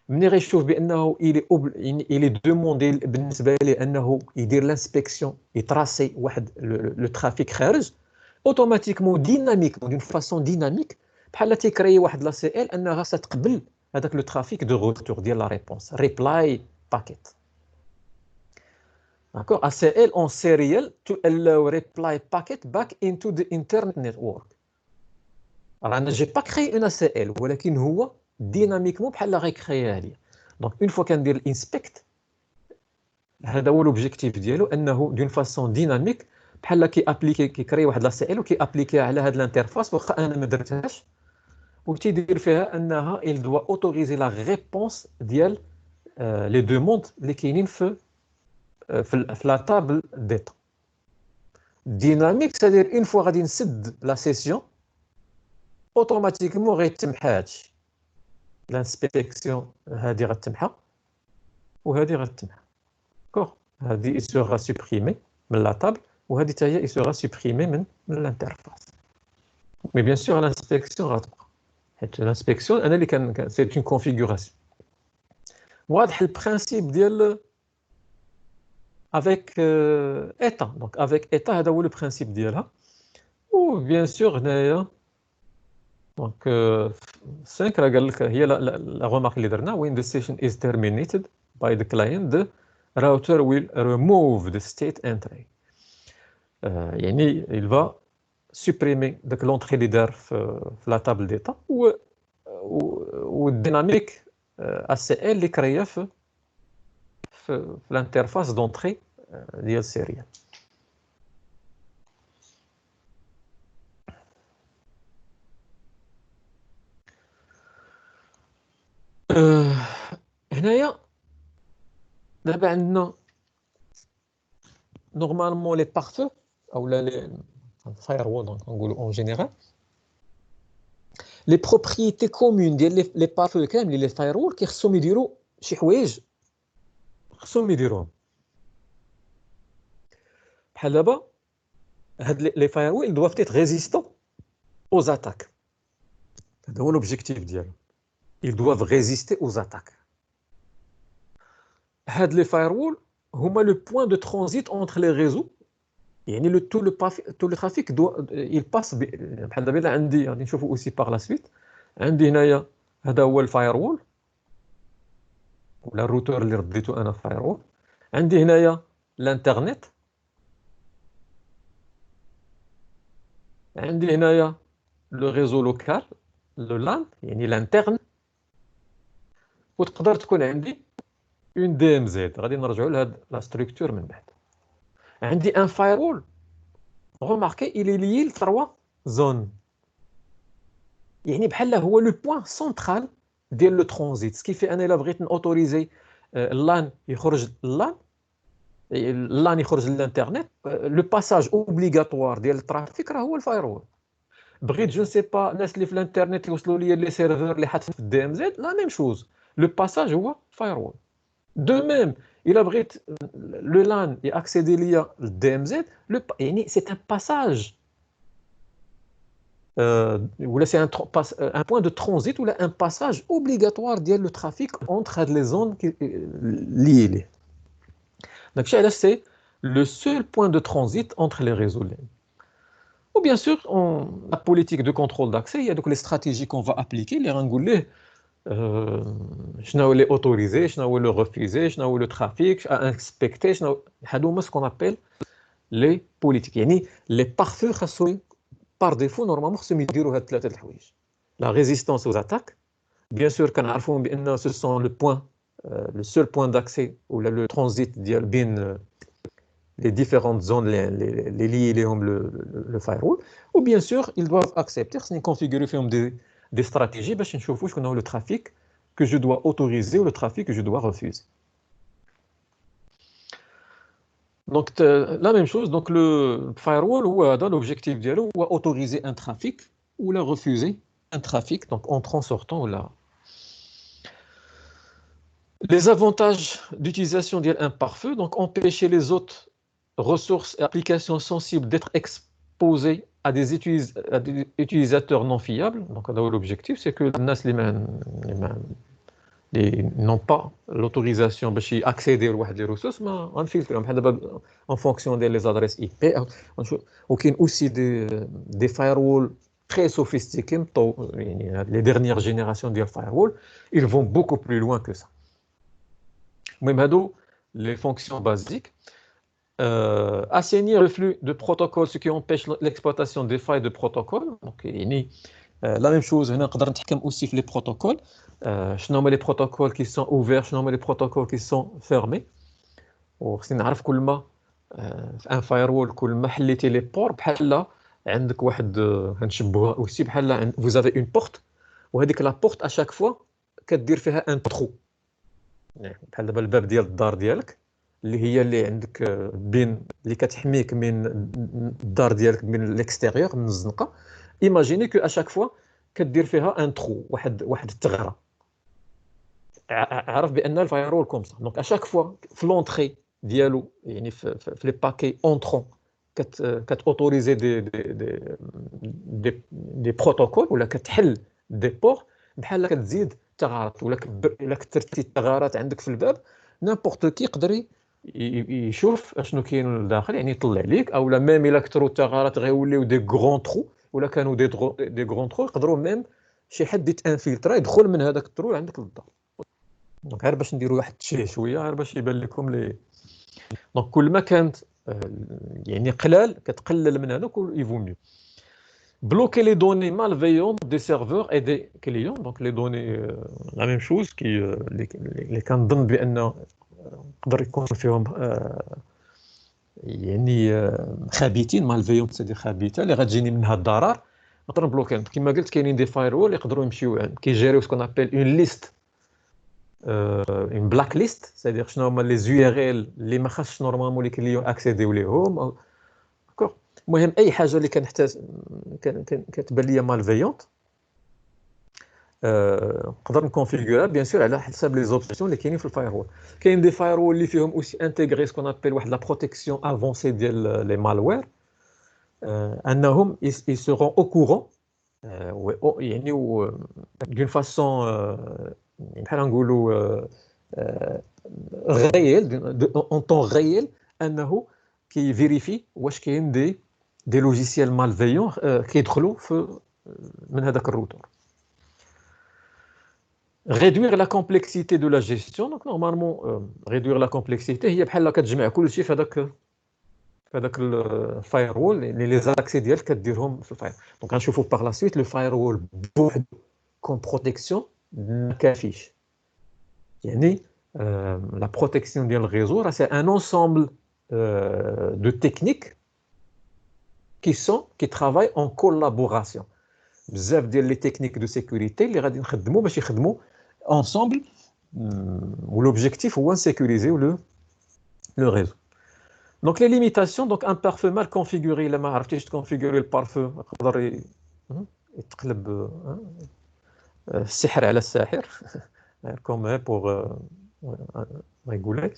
S1: ملي غيشوف بانه الي دوموندي بالنسبه ليه انه يدير لانسبكسيون يتراسي واحد لو ترافيك خارج، اوتوماتيكمون ديناميكمون دون فاسون ديناميك بحال تيكري واحد لا سي ال انها ستقبل هذاك لو ترافيك دو روتور ديال لا ريبونس ريبلاي باكيت. D'accord, ACL en serial to allow reply packet back into the internet network. Alors, je n'ai pas créé une ACL, ولكن هو ديناميكمون بحال غيكريها لي. دونك اون فوا كندير الانسبكت، هذا هو لوبجيكتيف ديالو، انه دون فاسون ديناميك بحال كيابليكي كيكري واحد لا سي ال وكيابليكيها على هاد الانترفاس واخا انا ما درتهاش، وتيدير فيها انها il doit autoriser la réponse ديال لي دوموند اللي كاينين في لا طابل ديتا. ديناميك سادير اون فوا غادي نسد لا سيسيون اوتوماتيكمون غيتمحى هادشي، لانسبكسيون هادي غتمحى وهادي غتمحى. داكوغ، هادي سوغا سوبريمي من لا طابل وهادي حتى هي سوغا سوبريمي من الانترفاس. مي بيان سور لانسبكسيون غتبقى، حيت لانسبكسيون انا اللي كان سي اون كونفيغوراسيون. واضح البرانسيب ديال avec état. Donc avec état هذا هو لو برانسيب ديالها. و بيان سور هنايا دونك 5 راه قال لك هي لا غومارك اللي درنا when the session is terminated by the client the router will remove the state entry. يعني il va supprimer داك لونطري اللي دار في لا طابل ديتا و الديناميك ACL اللي كريا في الانترفاس دونطري ديال سيريال. هنايا دابا عندنا نورمالمون لي بارفو اولا لي فاير وول نقولوا اون جينيرال لي بروبريتي كومون ديال لي بارفو كاملين لي فاير وول كيخصهم يديروا شي حوايج خصهم يديروهم بحال دابا هاد لي فاير وول دوافت être résistants aux attaques. هذا هو l'objectif ديالو. Ils doivent résister aux attaques. هاد لي فاير وول هما le point de transit entre les réseaux. يعني tout le trafic doit il passe بحال دابا عندي غادي نشوفوا aussi par la suite. عندي هنايا هذا هو الفاير وول ولا الروتور اللي رديته انا فاير وول. عندي هنايا الانترنت. عندي هنايا لو ريزو لوكال لو لان يعني لانترن. وتقدر تكون عندي اون دي ام زد. غادي نرجعوا لهاد لا ستركتور من بعد. عندي ان فاير وول remarquez il est lié ل 3 زون يعني بحال هو لو بوين سنترال ديال لو ترانزيت سكيفي انا الا بغيت نوتوريزي اللان يخرج اللان يخرج للانترنت لو باساج اوبليغاتوار ديال الترافيك راه هو الفاير وول. بغيت جو سي با الناس اللي في الانترنت يوصلوا لي لي سيرفور اللي حاط في الدي ام زد لا ميم شوز لو باساج هو فاير وول. دو ميم الا بغيت لو لان ياكسيدي ليا للدي ام زد يعني سي ان باساج ولا سي ان بوين دو ترانزيت ولا ان باساج اوبليغاتوار ديال لو ترافيك اونتر هاد لي زون لي ليه. داكشي علاش سي لو سول بوين دو ترانزيت اونتر لي ريزو. Ou bien sûr, la politique de contrôle d'accès, il y a donc les stratégies qu'on va appliquer, les rangoulés, les autoriser, le refuser, le trafic, à inspecter, ce qu'on appelle les politiques. Yani, les pare-feux, par défaut, normalement, la résistance aux attaques. Bien sûr, ce sont le seul point d'accès ou le transit bien les différentes zones, les liées le firewall, ou bien sûr, ils doivent accepter, c'est configurer des stratégies, parce qu'on a le trafic que je dois autoriser ou le trafic que je dois refuser. Donc, la même chose, donc le firewall, dans l'objectif dialogue, ou autoriser un trafic, ou la refuser un trafic, donc entrant, sortant, ou là. Les avantages d'utilisation d'un pare-feu, donc empêcher les autres ressources et applications sensibles d'être exposées à des utilisateurs non fiables. Donc, l'objectif, c'est que les n'ont pas l'autorisation d'accéder à des ressources, mais on filtre en fonction des adresses IP. Ou aussi des firewalls très sophistiqués, les dernières générations de firewalls, ils vont beaucoup plus loin que ça. Même les fonctions basiques. Assainir le flux de protocoles, ce qui empêche l'exploitation des failles de protocole. Donc, la même chose, on a aussi les protocoles. Je nomme les protocoles qui sont ouverts, je nomme les protocoles qui sont fermés. وخصنا نعرف كل ما un firewall كل ما حليتي les ports بحال لا عندك واحد غنشبهوها aussi بحال لا vous avez une porte وهذيك la porte à chaque fois كدير فيها un trou. بحال دابا الباب ديال الدار ديالك اللي هي اللي عندك بين اللي كتحميك من الدار ديالك من الاكستيريور من الزنقه. ايماجيني كو اشاك فوا كدير فيها ان ترو واحد الثغره. عارف بان الفايرول كوم سا دونك اشاك فوا في لونطري ديالو يعني في لي باكي اونطرون كتوتوريزي دي بروتوكول ولا كتحل دي بور بحال كتزيد ثغرات ولا كثرتي الثغرات عندك في الباب نيمبورط كي يقدر يشوف اشنو كاين لداخل يعني يطلع ليك او لا ميم الا كثروا الثغرات غيوليو دي غران ترو ولا كانوا دي غران ترو يقدروا ميم شي حد يتانفلترا يدخل من هذاك الترو عندك للدار. دونك غير باش نديروا واحد التشبيه شويه غير باش يبان لكم لي دونك كل ما كانت يعني قلال كتقلل من هذوك يفو ميو. Bloquer les données malveillantes des serveurs et des clients. Donc les données, la même chose qui les كنظن بان يقدر يكون فيهم يعني خبيثين مالفيونت سي دي خبيثه اللي غتجيني منها الضرر نقدر نبلوكي. كما قلت كاينين دي فايرول يقدروا يمشيو كيجيريو سكون ابل اون ليست اون بلاك ليست، c'est-à-dire شنو هما لي زو ار ال اللي ما خاصش نورمالمون لي كليون اكسيديو ليهم. داكوغ. المهم اي حاجه اللي كنحتاج كتبان ليا مالفيونت نقدر نكونفيغورها بيان سور على حساب لي زوبسيون اللي كاينين في الفايروول. كاين دي فايروول اللي فيهم اوسي انتيغري سكون ابل واحد لا بروتيكسيون افونسي ديال لي مالوير، انهم ils seront au courant يعني d'une façon بحال نقولوا réel en temps réel انه كيفيريفي واش كاين دي لوجيسيال مالفيون كيدخلوا في من هذاك الروتور. réduire la complexité de la gestion. Donc normalement réduire la complexité هي بحال كتجمع كلشي في هذاك الفايروول اللي لي زاكسي ديالك كديرهم في الفاير. دونك غنشوفوا باغ لا سويت لو فايروول بوحدو كوم بروتيكسيون ما كافيش. يعني لا بروتيكسيون ديال الريزو راه سي ان انسامبل دو تكنيك qui travaillent en collaboration. بزاف ديال لي تكنيك دو سيكوريتي اللي غادي نخدموا باش يخدموا ensemble والobjectif هو نسيكوريزيو لو ريزو. Donc les limitations, donc un pare-feu mal configuré, لما عرفتيش تكونفيغوري البارفو يقدر يتقلب السحر على الساحر كوم بور ريغولي.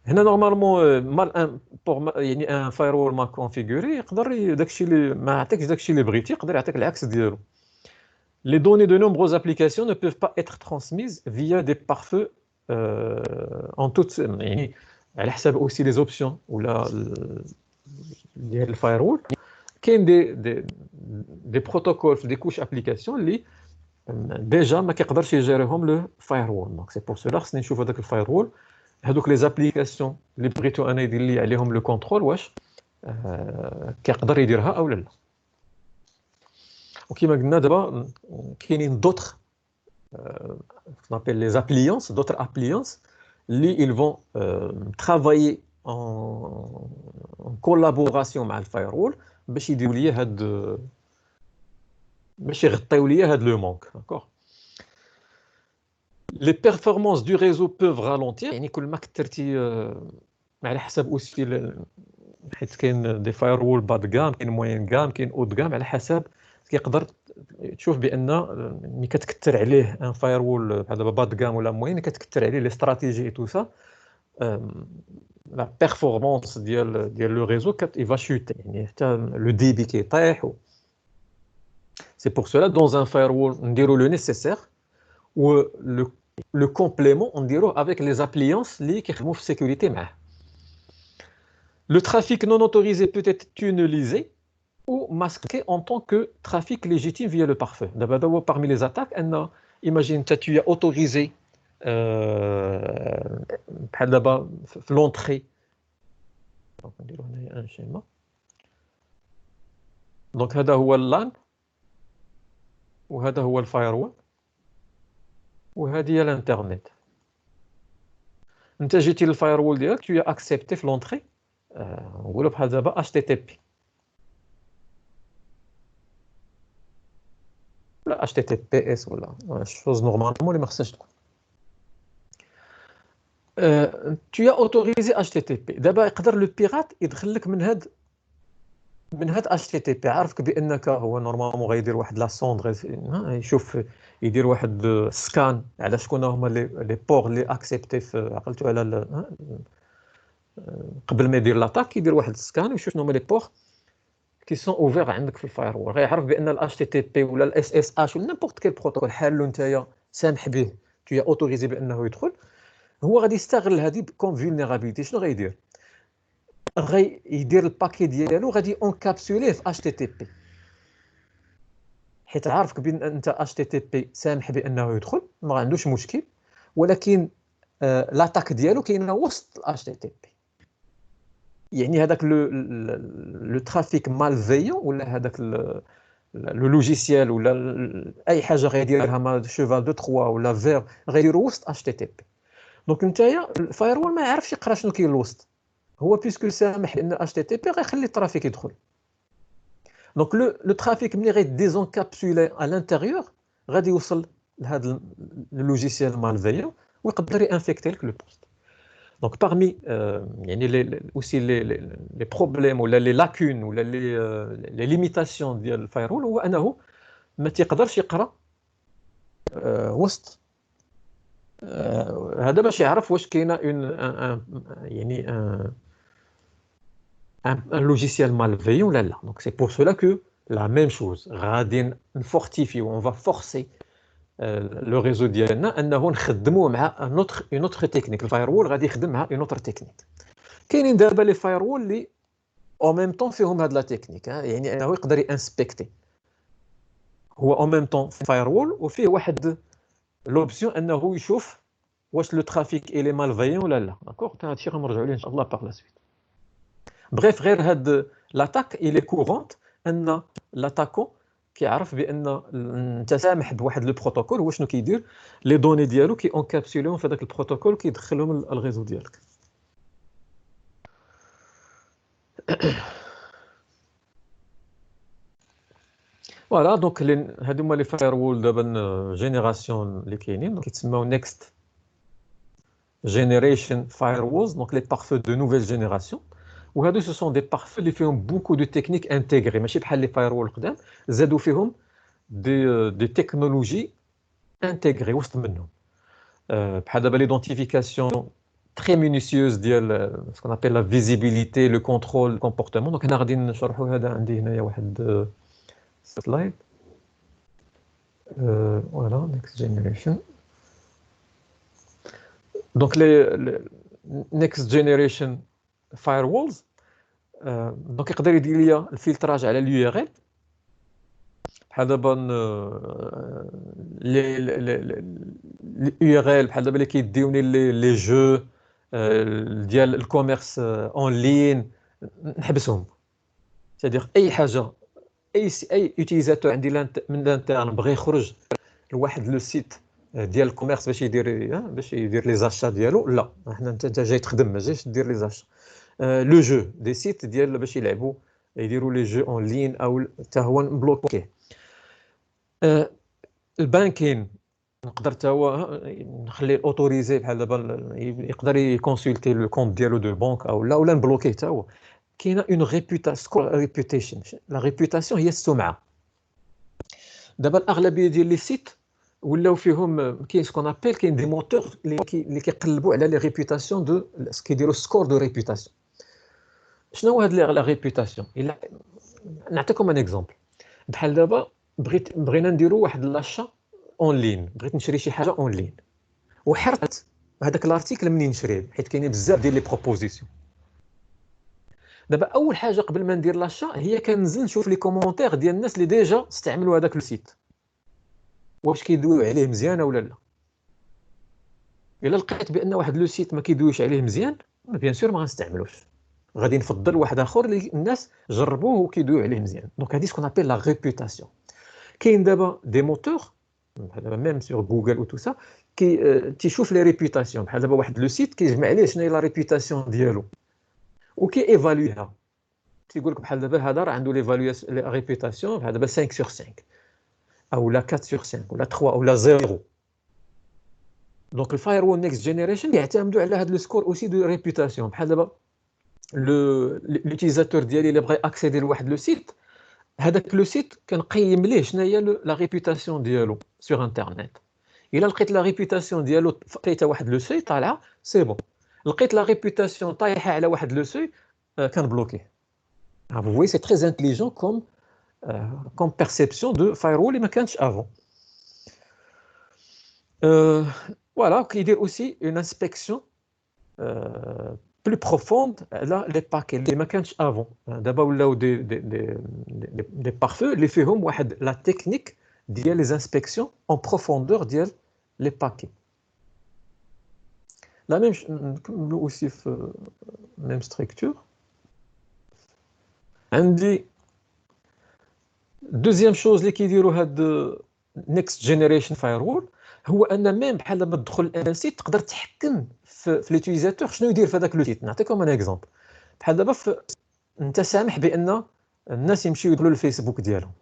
S1: هنا نورمالمون مال بور يعني ان فايروول ما كونفيغوري يقدر داكشي اللي ما عطاكش داكشي اللي بغيتي، يقدر يعطيك العكس ديالو. Les données de nombreuses applications ne peuvent pas être transmises via des pare-feux en toute يعني على حساب اوسي لي زوبسيون ولا ديال الفايروول. كاين دي بروتوكول في دي كوش ابليكاسيون اللي ديجا ما كيقدرش يجيريهم لو فايروول. دونك سي بور سولا خصني نشوف هذاك الفايروول هذوك لي زابليكاسيون اللي بغيتو انا يدير لي عليهم لو كونترول واش كيقدر يديرها او لا. وكما قلنا دابا كاينين دوطخ نابيل لي زابليونس دوطر ابليونس اللي ils vont travailler en collaboration مع الفايروول باش يديروا لي هاد باش يغطيو لي هاد لو مونك. داكوغ. Les performances du réseau peuvent ralentir. يعني كل ما كثرتي على حسب اوسي حيت كاين دي فايروول باد غام، كاين موين غام، كاين اود غام، على حسب كيقدر تشوف بان ملي كتكثر عليه ان فايروول بحال دابا باد غام ولا موين كتكثر عليه لي استراتيجي اي تو سا لا بيرفورمانس ديال لو ريزو il va chuter يعني حتى لو ديبي كيطيح. سي بور سولا دون ان فايروول نديرو لو نيسيسير و le complément نديروه avec les appliances اللي كيخدموا في السيكوريتي معاه. Le trafic non autorisé peut être tunnelisé ou masqué en tant que trafic légitime via le pare-feu. D'abord, parmi les attaques, imagine que tu as autorisé l'entrée. Donc, on dirait un schéma. Donc, هذا هو اللان وهذا هو الفايروول وهذه هي الانترنت. انت جيتي للفايروول ديالك tu as accepté في l'entrée نقولوا بحال دابا HTTP ولا HTTPS ولا شوز نورمالمون اللي ما خصهاش تكون. tu as autorisé HTTP. دابا يقدر لو بيرات يدخل لك من هاد HTTP عارفك بانك هو نورمالمون غيدير واحد لا سوند يشوف يدير واحد سكان على شكون هما لي بور اللي اكسبتي في عقلتو على قبل ما يدير لاطاك يدير واحد سكان ويشوف شنو هما لي بور كي سون اوفير عندك في الفايروول. غيعرف بان الاش تي تي بي ولا الاس اس اش ولا نيمبورط كيل بروتوكول حالو نتايا سامح به تو اوتوريزي بانه يدخل، هو غادي يستغل هذه كوم فولنيرابيليتي. شنو غيدير؟ غيدير الباكي ديالو غادي اونكابسوليه في اش تي تي بي حيت عارفك بان انت اش تي تي بي سامح بانه يدخل ما عندوش مشكل، ولكن لاطاك ديالو كاينه وسط الاش تي تي بي. يعني هذاك لو ترافيك مالفيون ولا هذاك لو لوجيسيال ولا اي حاجه غيديرها ما شوفال دو 3 ولا فير غيديروا وسط اش تي تي بي. دونك نتايا الفايروول ما يعرفش يقرا شنو كاين الوسط، هو بيسكو سامح ان اش تي تي بي غيخلي الترافيك يدخل. دونك لو ترافيك ملي غيديزونكابسولي على الانتيريور غادي يوصل لهذا اللوجيسيال malveillant ويقدر ينفيكتي لك لو بوست. Donc parmi يعني aussi les problèmes ولا les lacunes ولا les limitations ديال الفايرول هو انه ما تيقدرش يقرا وسط هذا باش يعرف واش كاينه يعني un logiciel malveillant ولا لا. Donc c'est pour cela que la même chose غادي نفورتيفيو on va forcer le réseau ديالنا انه نخدموه مع une autre technique. الفايروول غادي يخدم مع une autre technique. كاينين دابا لي فايروول اللي en même temps فيهم هاد لا تكنيك يعني انه يقدر ينسبكتي هو en même temps فايروول وفيه واحد لوبسيون انه يشوف واش لو ترافيك الي malveillant ولا لا. داكور هادشي غنرجعوا ليه ان شاء الله باغ لا سويت. بريف غير هاد لاطاك الي كورونت ان لاتاكون كيعرف بان انت سامح بواحد لو بروتوكول. هو شنو كيدير لي دوني ديالو كي انكابسوليهم في هذاك البروتوكول كيدخلهم للريزو ديالك. فوالا دونك هادو هما لي فايروول دابا جينيراسيون اللي كاينين دونك كيتسموا نيكست جينيريشن فايروولز دونك لي بارفو دو نوفيل جينيراسيون. وهادو سو سون دي بارفو اللي فيهم بوكو دو تكنيك انتيغري ماشي بحال لي فايروول القدام زادوا فيهم دي تكنولوجي انتيغري وسط منهم بحال دابا ليدونتيفيكاسيون très minutieuse ديال ce qu'on appelle la visibilité le contrôle le comportement. donc هنا غادي نشرحوا هذا عندي هنايا واحد سلايد voilà next generation. donc les next generation firewalls donc يقدر يدير ليا الفلتراج على اليو ار ال بحال دابا لي اليو ار ال بحال دابا اللي كيديوني لي جو ديال الكوميرس اون لين نحبسهم. c'est-à-dire اي حاجه اي يوتيليزاتور عندي من الانترن بغى يخرج لواحد لو سيت ديال الكوميرس باش يدير لي زاشا ديالو لا حنا انت جاي تخدم ما جايش دير لي زاشا. لو جو دي سيت ديال باش يلعبوا يديروا لي جو اون لين او حتى هو مبلوكيه. البانكين نقدر حتى هو نخليه اوتوريزي بحال دابا يقدر يكونسلتي لو كونت ديالو دو بنك او لا ولا نبلوكيه حتى هو. كاينه اون ريبيوتاسيون لا ريبيوتاسيون هي السمعه. دابا الاغلبيه ديال لي سيت ولاو فيهم كاين سكون ابل كاين دي موتور اللي كيقلبوا على لي ريبيوتاسيون دو كيديروا سكور دو ريبيوتاسيون. شنو هو هاد لا ريبيوتاسيون؟ الا نعطيكم ان اكزومبل بحال دابا بغينا نديروا واحد لاشا اون لين بغيت نشري شي حاجه اون لين وحرت هذاك الارتيكل منين نشريه حيت كاينين بزاف ديال لي بروبوزيسيون. دابا اول حاجه قبل ما ندير لاشا هي كننزل نشوف لي كومونتير ديال الناس اللي ديجا استعملوا هذاك لو سيت واش كيدويو عليه مزيان ولا لا. الا لقيت بان واحد لو سيت ما كيدويش عليه مزيان بيان سور ما غنستعملوش غادي نفضل واحد اخر اللي الناس جربوه وكيدويو عليه مزيان. دونك هذه سكون ابل لا ريبيوتاسيون. كاين دابا دي موتور دابا ميم سور جوجل و تو سا تيشوف لي ريبيوتاسيون بحال دابا واحد لو سيت كيجمع عليه شنو هي لا ريبيوتاسيون ديالو وكي ايفالويها تيقول لك بحال دابا هذا راه عنده ليفالواسيون لي ريبيوتاسيون بحال دابا 5 sur 5 او لا 4 sur 5 ولا 3 ولا 0. دونك الفايروول نيكست جينيريشن يعتمدوا على هذا لو سكور اوسي دو ريبيوتاسيون. بحال دابا لوتيليزاتور ديالي اللي بغى اكسيدي لواحد لو سيت هذاك لو سيت كنقيم ليه شنو هي لا ريبيوتاسيون ديالو سور انترنت. الا لقيت لا ريبيوتاسيون ديالو لقيتها واحد لو سوي طالعه سي بون. لقيت لا ريبيوتاسيون طايحه على واحد لو سوي كنبلوكيه. vous voyez c'est très intelligent comme perception de firewall اللي ما كانتش avant. voilà كيدير aussi une inspection plus profonde على les paquets اللي ما كانتش avant. دابا ولاو des pare-feux اللي فيهم واحد la technique ديال les inspections en profondeur ديال les paquets. la même نكملوا aussi في même structure. عندي دوزيام شوز اللي كيديروا هاد نيكست جينيريشن فايروول هو ان ميم بحال لما تدخل ان سيت تقدر تحكم في ليوتيليزاتور شنو يدير في هذاك لو سيت. نعطيكم ان اكزومبل بحال دابا انت سامح بان الناس يمشيو يدخلوا للفيسبوك ديالهم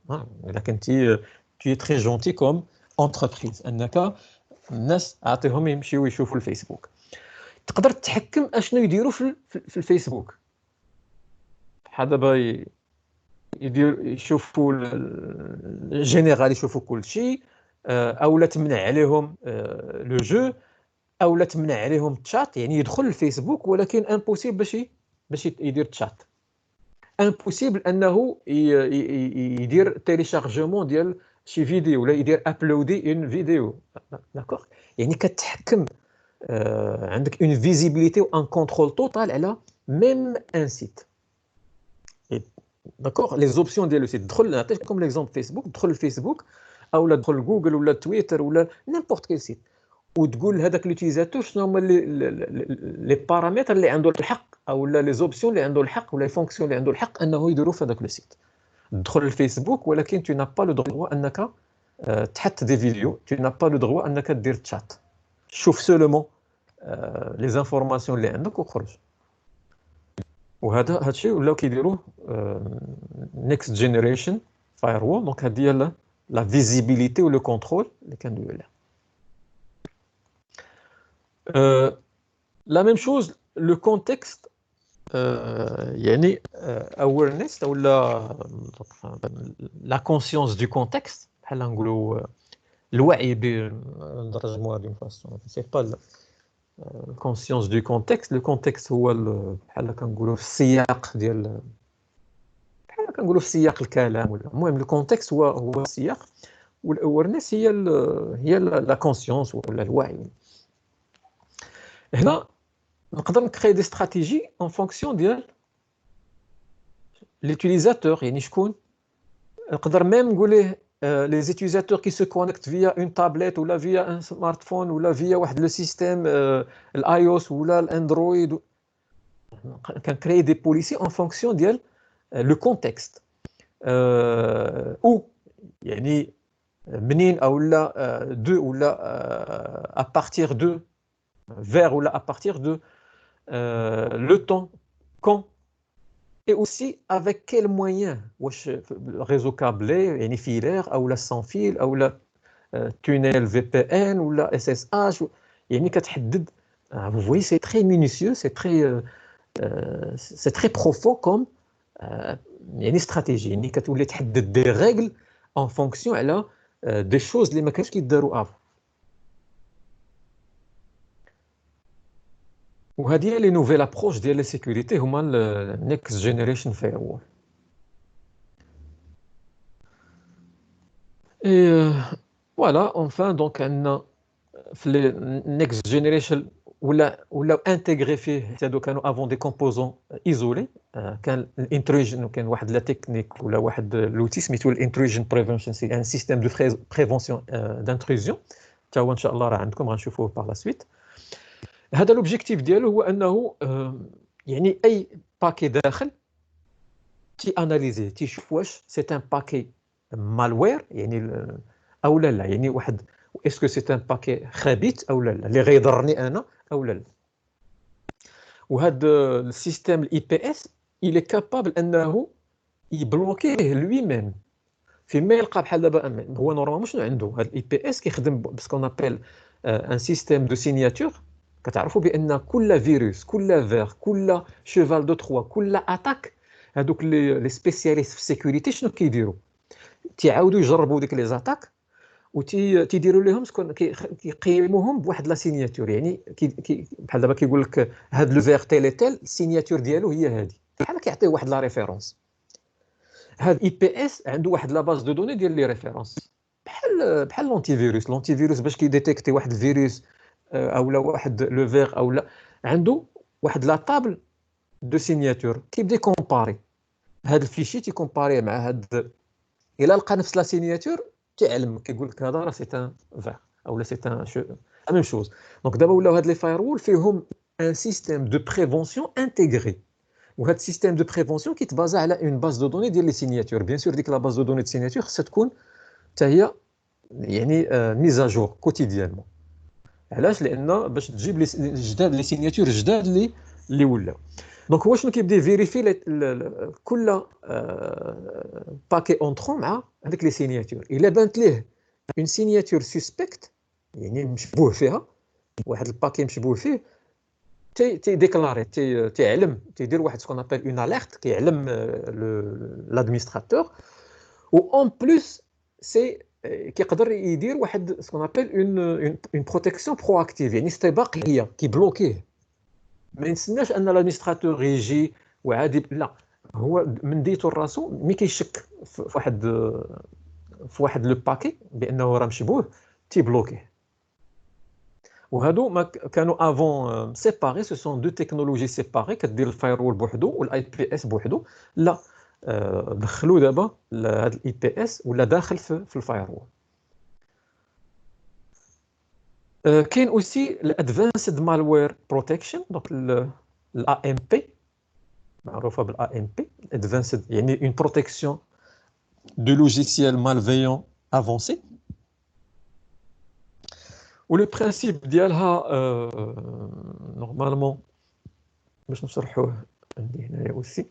S1: الا كنتي تي تري جونتي كوم انتربريز انك الناس اعطيهم يمشيو يشوفوا الفيسبوك. تقدر تحكم اشنو يديروا في الفيسبوك. بحال دابا يدير يشوفوا الجينيرال، يشوفوا كل شيء، او لا تمنع عليهم لو جو، او لا تمنع عليهم التشات. يعني يدخل الفيسبوك ولكن امبوسيبل باش يدير تشات، امبوسيبل انه يدير تيليشارجمون ديال شي فيديو ولا يدير ابلودي اون فيديو. داكوغ، يعني كتحكم عندك اون فيزيبيليتي وان كونترول توتال على ميم ان سيت. داكوغ، لي زوبسيون ديال لو سيت، دخل نعطيكم ليكزومبل فيسبوك، دخل الفيسبوك او لا دخل جوجل ولا تويتر ولا نيمبورت كيل سيت، وتقول لهذاك لوتيزاتور شنو هما لي بارامتر اللي عنده الحق او لا لي زوبسيون اللي عنده الحق ولا لي فونكسيون اللي عنده الحق انه يديروا في هذاك لو سيت. تدخل الفيسبوك ولكن tu n'as pas le droit انك تحط دي فيديو، tu n'as pas le droit انك دير تشات. شوف سولمون لي زانفورماسيون اللي عندك وخرج. وهذا الشيء ولاو كيديروه نيكست جينيريشن فاير وول. دونك هذه هي لا فيزيبيليتي و لو كونترول اللي كندويو عليه. لا ميم شوز لو كونتكست، يعني awareness ou la conscience du contexte. بحال نقولوا الوعي نترجموها d'une façon، c'est pas la conscience du contexte. le contexte هو بحال كنقولوا في السياق ديال، بحال كنقولوا في سياق الكلام ولا المهم الكونتكست هو السياق، والاورنس هي لا كونسيونس ولا الوعي. هنا نقدر نكري دي استراتيجي en fonction ديال l'utilisateur. يعني شكون نقدر ميم نقول ليه les utilisateurs qui se connectent via une tablette ولا via un smartphone ولا via واحد لو سيستيم الاي او اس ولا الاندرويد. كنكري دي بوليسي en fonction ديال لو كونتكست، او يعني منين او لا دو ولا à partir de vers ou là à partir de le temps, quand et aussi avec quels moyens. واش réseau câblé يعني filaire او لا sans fil او لا tunnel VPN ou la SSH. يعني كتحدد. vous voyez c'est très minutieux, c'est très profond comme يعني stratégie. يعني كتولي تحدد des règles en fonction على des choses اللي ما كانش كيداروا avant. وهذه هي لي نوفيل ابروش ديال لا سيكوريتي هما النيكست جينيريشن فاير وول. اي فوالا اونفان دونك عندنا في النيكست جينيريشن ولا انتيغري فيه حتى هادو كانوا افون دي كومبوزون ايزولي. كان الانتروجن وكان واحد لا تكنيك ولا واحد لوتي سميتو الانتروجن بريفنشن، سي ان سيستيم دو بريفونسيون دانتروجن. حتى هو ان شاء الله راه عندكم غنشوفوه بار لا سويت. هذا لوبجيكتيف ديالو هو انه يعني اي باكي داخل تي اناليزي تيشوف واش سي ان باكي مالوير يعني او لا يعني واحد اسكو سي ان باكي خبيث او لا اللي غيضرني انا او لا. وهذا السيستيم الاي بي اس il est capable انه يبلوكيه لوي ميم فيما يلقى. بحال دابا هو نورمالمون شنو عنده هذا الاي بي اس كيخدم بسكون ابيل ان سيستيم دو سيناتور. كتعرفوا بان كل فيروس كل فير كل شيفال دو تروا كل اتاك هذوك لي سبيسياليست في السيكوريتي شنو كيديروا؟ تيعاودوا يجربوا ديك لي زاتاك تيديروا لهم شكون كيقيموهم بواحد لا سيناتور. يعني بحال دابا كيقول لك هذا لو فير تيل تيل السيناتور ديالو هي هذه، بحال كيعطيه واحد لا ريفيرونس. هذا اي بي اس عنده واحد لا باز دو دوني ديال لي ريفيرونس بحال لونتي فيروس. لونتي فيروس باش كيديتيكتي واحد الفيروس او لا واحد لو فيغ او لا عنده واحد لا طابل دو سيناتور كيبدا كومباري هذا الفيشي تيكومباري مع هذا. الا لقى نفس لا سيناتور تعلم كيقول لك هذا راه سي ان فيغ او لا سي ان لا ميم شوز. دونك دابا ولاو هاد لي فايروول فيهم ان سيستيم دو بريفونسيون انتيغري. وهذا السيستيم دو بريفونسيون كيتبازا على اون باز دو دوني ديال لي سيناتور. بيان سور ديك لا باز دو دوني دو سيناتور خصها تكون حتى هي يعني ميزاجور كوتيديانمون. علاش؟ لان باش تجيب لي جداد لي سيناتور جداد اللي ولاو. دونك هو شنو كيبدا يفيريفي كل باكي اونطرون مع هذيك لي سيناتور. الا بانت ليه اون سينياتور سسبكت يعني مشبوه فيها واحد الباكي مشبوه فيه تي ديكلاري تيعلم تيدير واحد سكون ابل اون اليرت كيعلم لادمينستراتور و اون بليس سي كيقدر يدير واحد سكون ابل اون بروتيكسيون برو اكتيف يعني استباقيه كيبلوكيه ما ينسناش ان لادمينستراتور يجي وعادي لا هو من ديتو راسو مي كيشك في واحد لو باكي بانه راه مشبوه تيبلوكيه وهادو ما كانوا افون سيباري سو سون دو تكنولوجي سيباري كدير الفايرول بوحدو والاي بي اس بوحدو لا دخلوا دابا هذا الاي بي اس ولا داخل في الفايرول كاين اوسي الادفانسد مالوير بروتكشن دونك الا ام بي معروفه بالا ام بي ادفانسد يعني اون بروتكسيون دو لوجيسيال مالفيون افونسي ولو برينسيپ ديالها نورمالمون باش نشرحوه عندي هنايا اوسي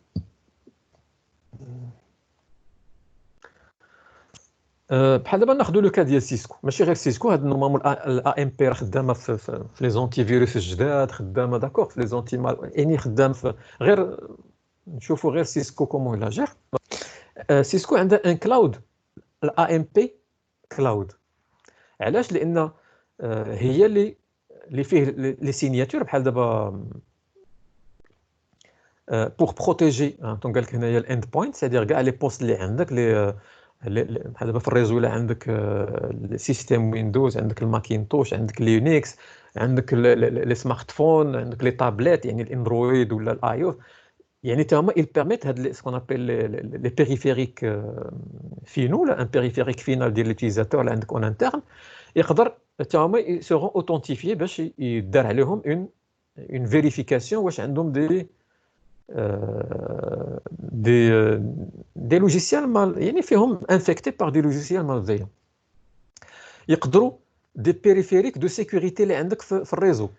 S1: بحال دابا ناخذوا لو كا ديال سيسكو ماشي غير سيسكو هاد نورمالمون الا ام بي راه خدامه في لي زونتي فيروس الجداد خدامه داكور في لي زونتي مال يعني خدام في غير نشوفوا غير سيسكو كومون لا جير سيسكو عندها ان كلاود الا ام بي كلاود علاش لان هي اللي فيه لي سينياتور بحال دابا بور بروتيجي قال لك هنايا الاند بوينت سيدير كاع لي بوست اللي عندك لي بحال دابا في الريزو الا عندك السيستيم ويندوز عندك الماكينتوش عندك لينكس عندك لي سمارت فون عندك لي تابلت يعني الاندرويد ولا الاي او يعني تا هما ils permettent هاد سكون ابل لي بيريفيريك فينو ولا ان بيريفيريك فينال ديال ليوتيزاتور اللي عندك اون انترن يقدر تا هما سيغون اوثنتيفيي باش يدار عليهم اون فيريفيكاسيون واش عندهم دي لوجيسيال مال يعني فيهم انفيكتي بار دي لوجيسيال مالفيون يقدروا دي بيريفيريك دو سيكوريتي اللي عندك في الريزو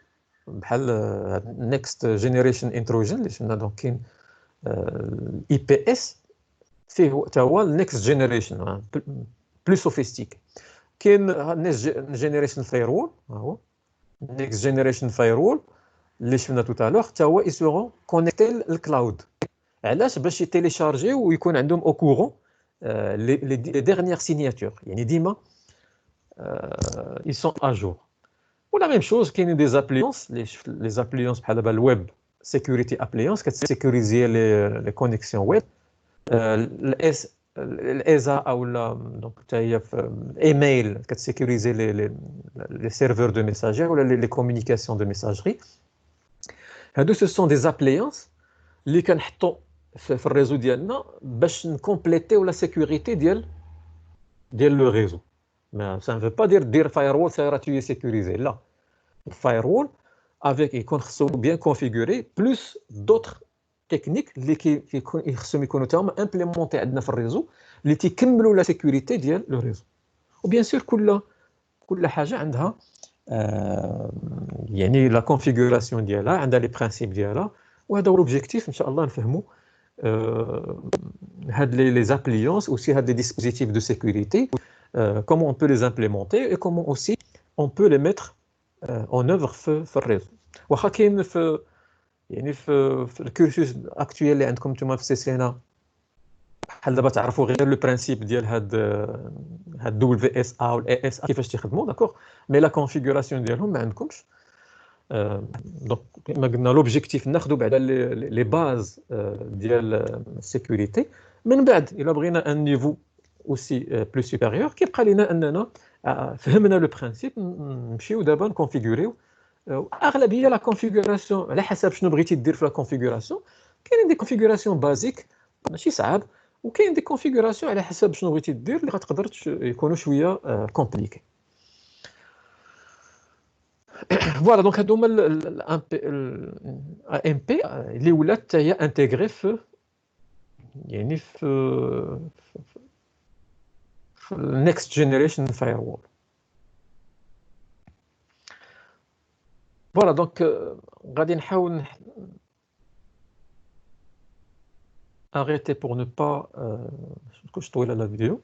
S1: بحال نيكست جينيريشن انتروجن اللي شفنا دونك كاين الاي بي اس فيه حتى هو النيكست جينيريشن بلو سوفيستيك كاين نيكست جينيريشن فايرول ها هو نيكست جينيريشن فايرول اللي شفنا تو تالور حتى هو يسورون كونيكتي للكلاود علاش باش يتيليشارجيو ويكون عندهم او كورون لي ديرنيير سينياتور يعني ديما ils sont à jour ou la même chose كاينين دي زابليونس لي زابليونس بحال دابا الويب سيكوريتي ابليونس كتسيكوريزي لي كونيكسيون ويب الاس الايزا او دونك حتى هي في ايميل كتسيكوريزي لي سيرفور دو ميساجير ولا لي كومونيكاسيون دو ميساجري هادو سو سون دي زابليونس اللي كنحطوا في الريزو ديالنا باش نكومبليتيو لا سيكوريتي ديال لو ريزو ما ça ne veut pas dire firewall ça ira tu es sécurisé là firewall avec يكون خصو bien configuré plus d'autres techniques اللي كيكون خصهم يكونوا تاهما امبليمونتي عندنا في الريزو اللي تيكملوا لا سيكوريتي ديال لو ريزو وبيان سور كل حاجه عندها يعني لا كونفيغوراسيون ديالها عندها لي برينسيپ ديالها وهذا هو لوبجيكتيف ان شاء الله نفهموا هاد لي زابليونس aussi هاد لي dispositifs de sécurité comment on peut les implémenter et comment aussi on peut les mettre en œuvre في الريزو واخا كاين في يعني في الكورسوس اكطويل اللي عندكم نتوما في سيسينا بحال دابا تعرفوا غير لو برينسيپ ديال هاد دبليو اس ا والاي اس ا كيفاش تيخدموا داكوغ مي لا كونفيغوراسيون ديالهم ما عندكمش دونك كما قلنا لوبجيكتيف ناخذوا بعدا لي باز ديال السيكوريتي من بعد الا بغينا ان نيفو aussi plus supérieur كيبقى لينا اننا فهمنا لو برينسيپ نمشيو دابا نكونفيغوريو اغلبيه لا كونفيغوراسيون على حسب شنو بغيتي دير في لا كونفيغوراسيون كاينين دي كونفيغوراسيون بازيك ماشي صعاب وكاين دي كونفيغوراسيون على حسب شنو بغيتي دير اللي غتقدر يكونوا شويه كومبليكي فوالا دونك هادو هما ام بي اللي ولات حتى هي انتيغري في يعني في next generation firewall. Voilà donc غادي نحاول arrêter pour ne pas تكونش طويله لا فيديو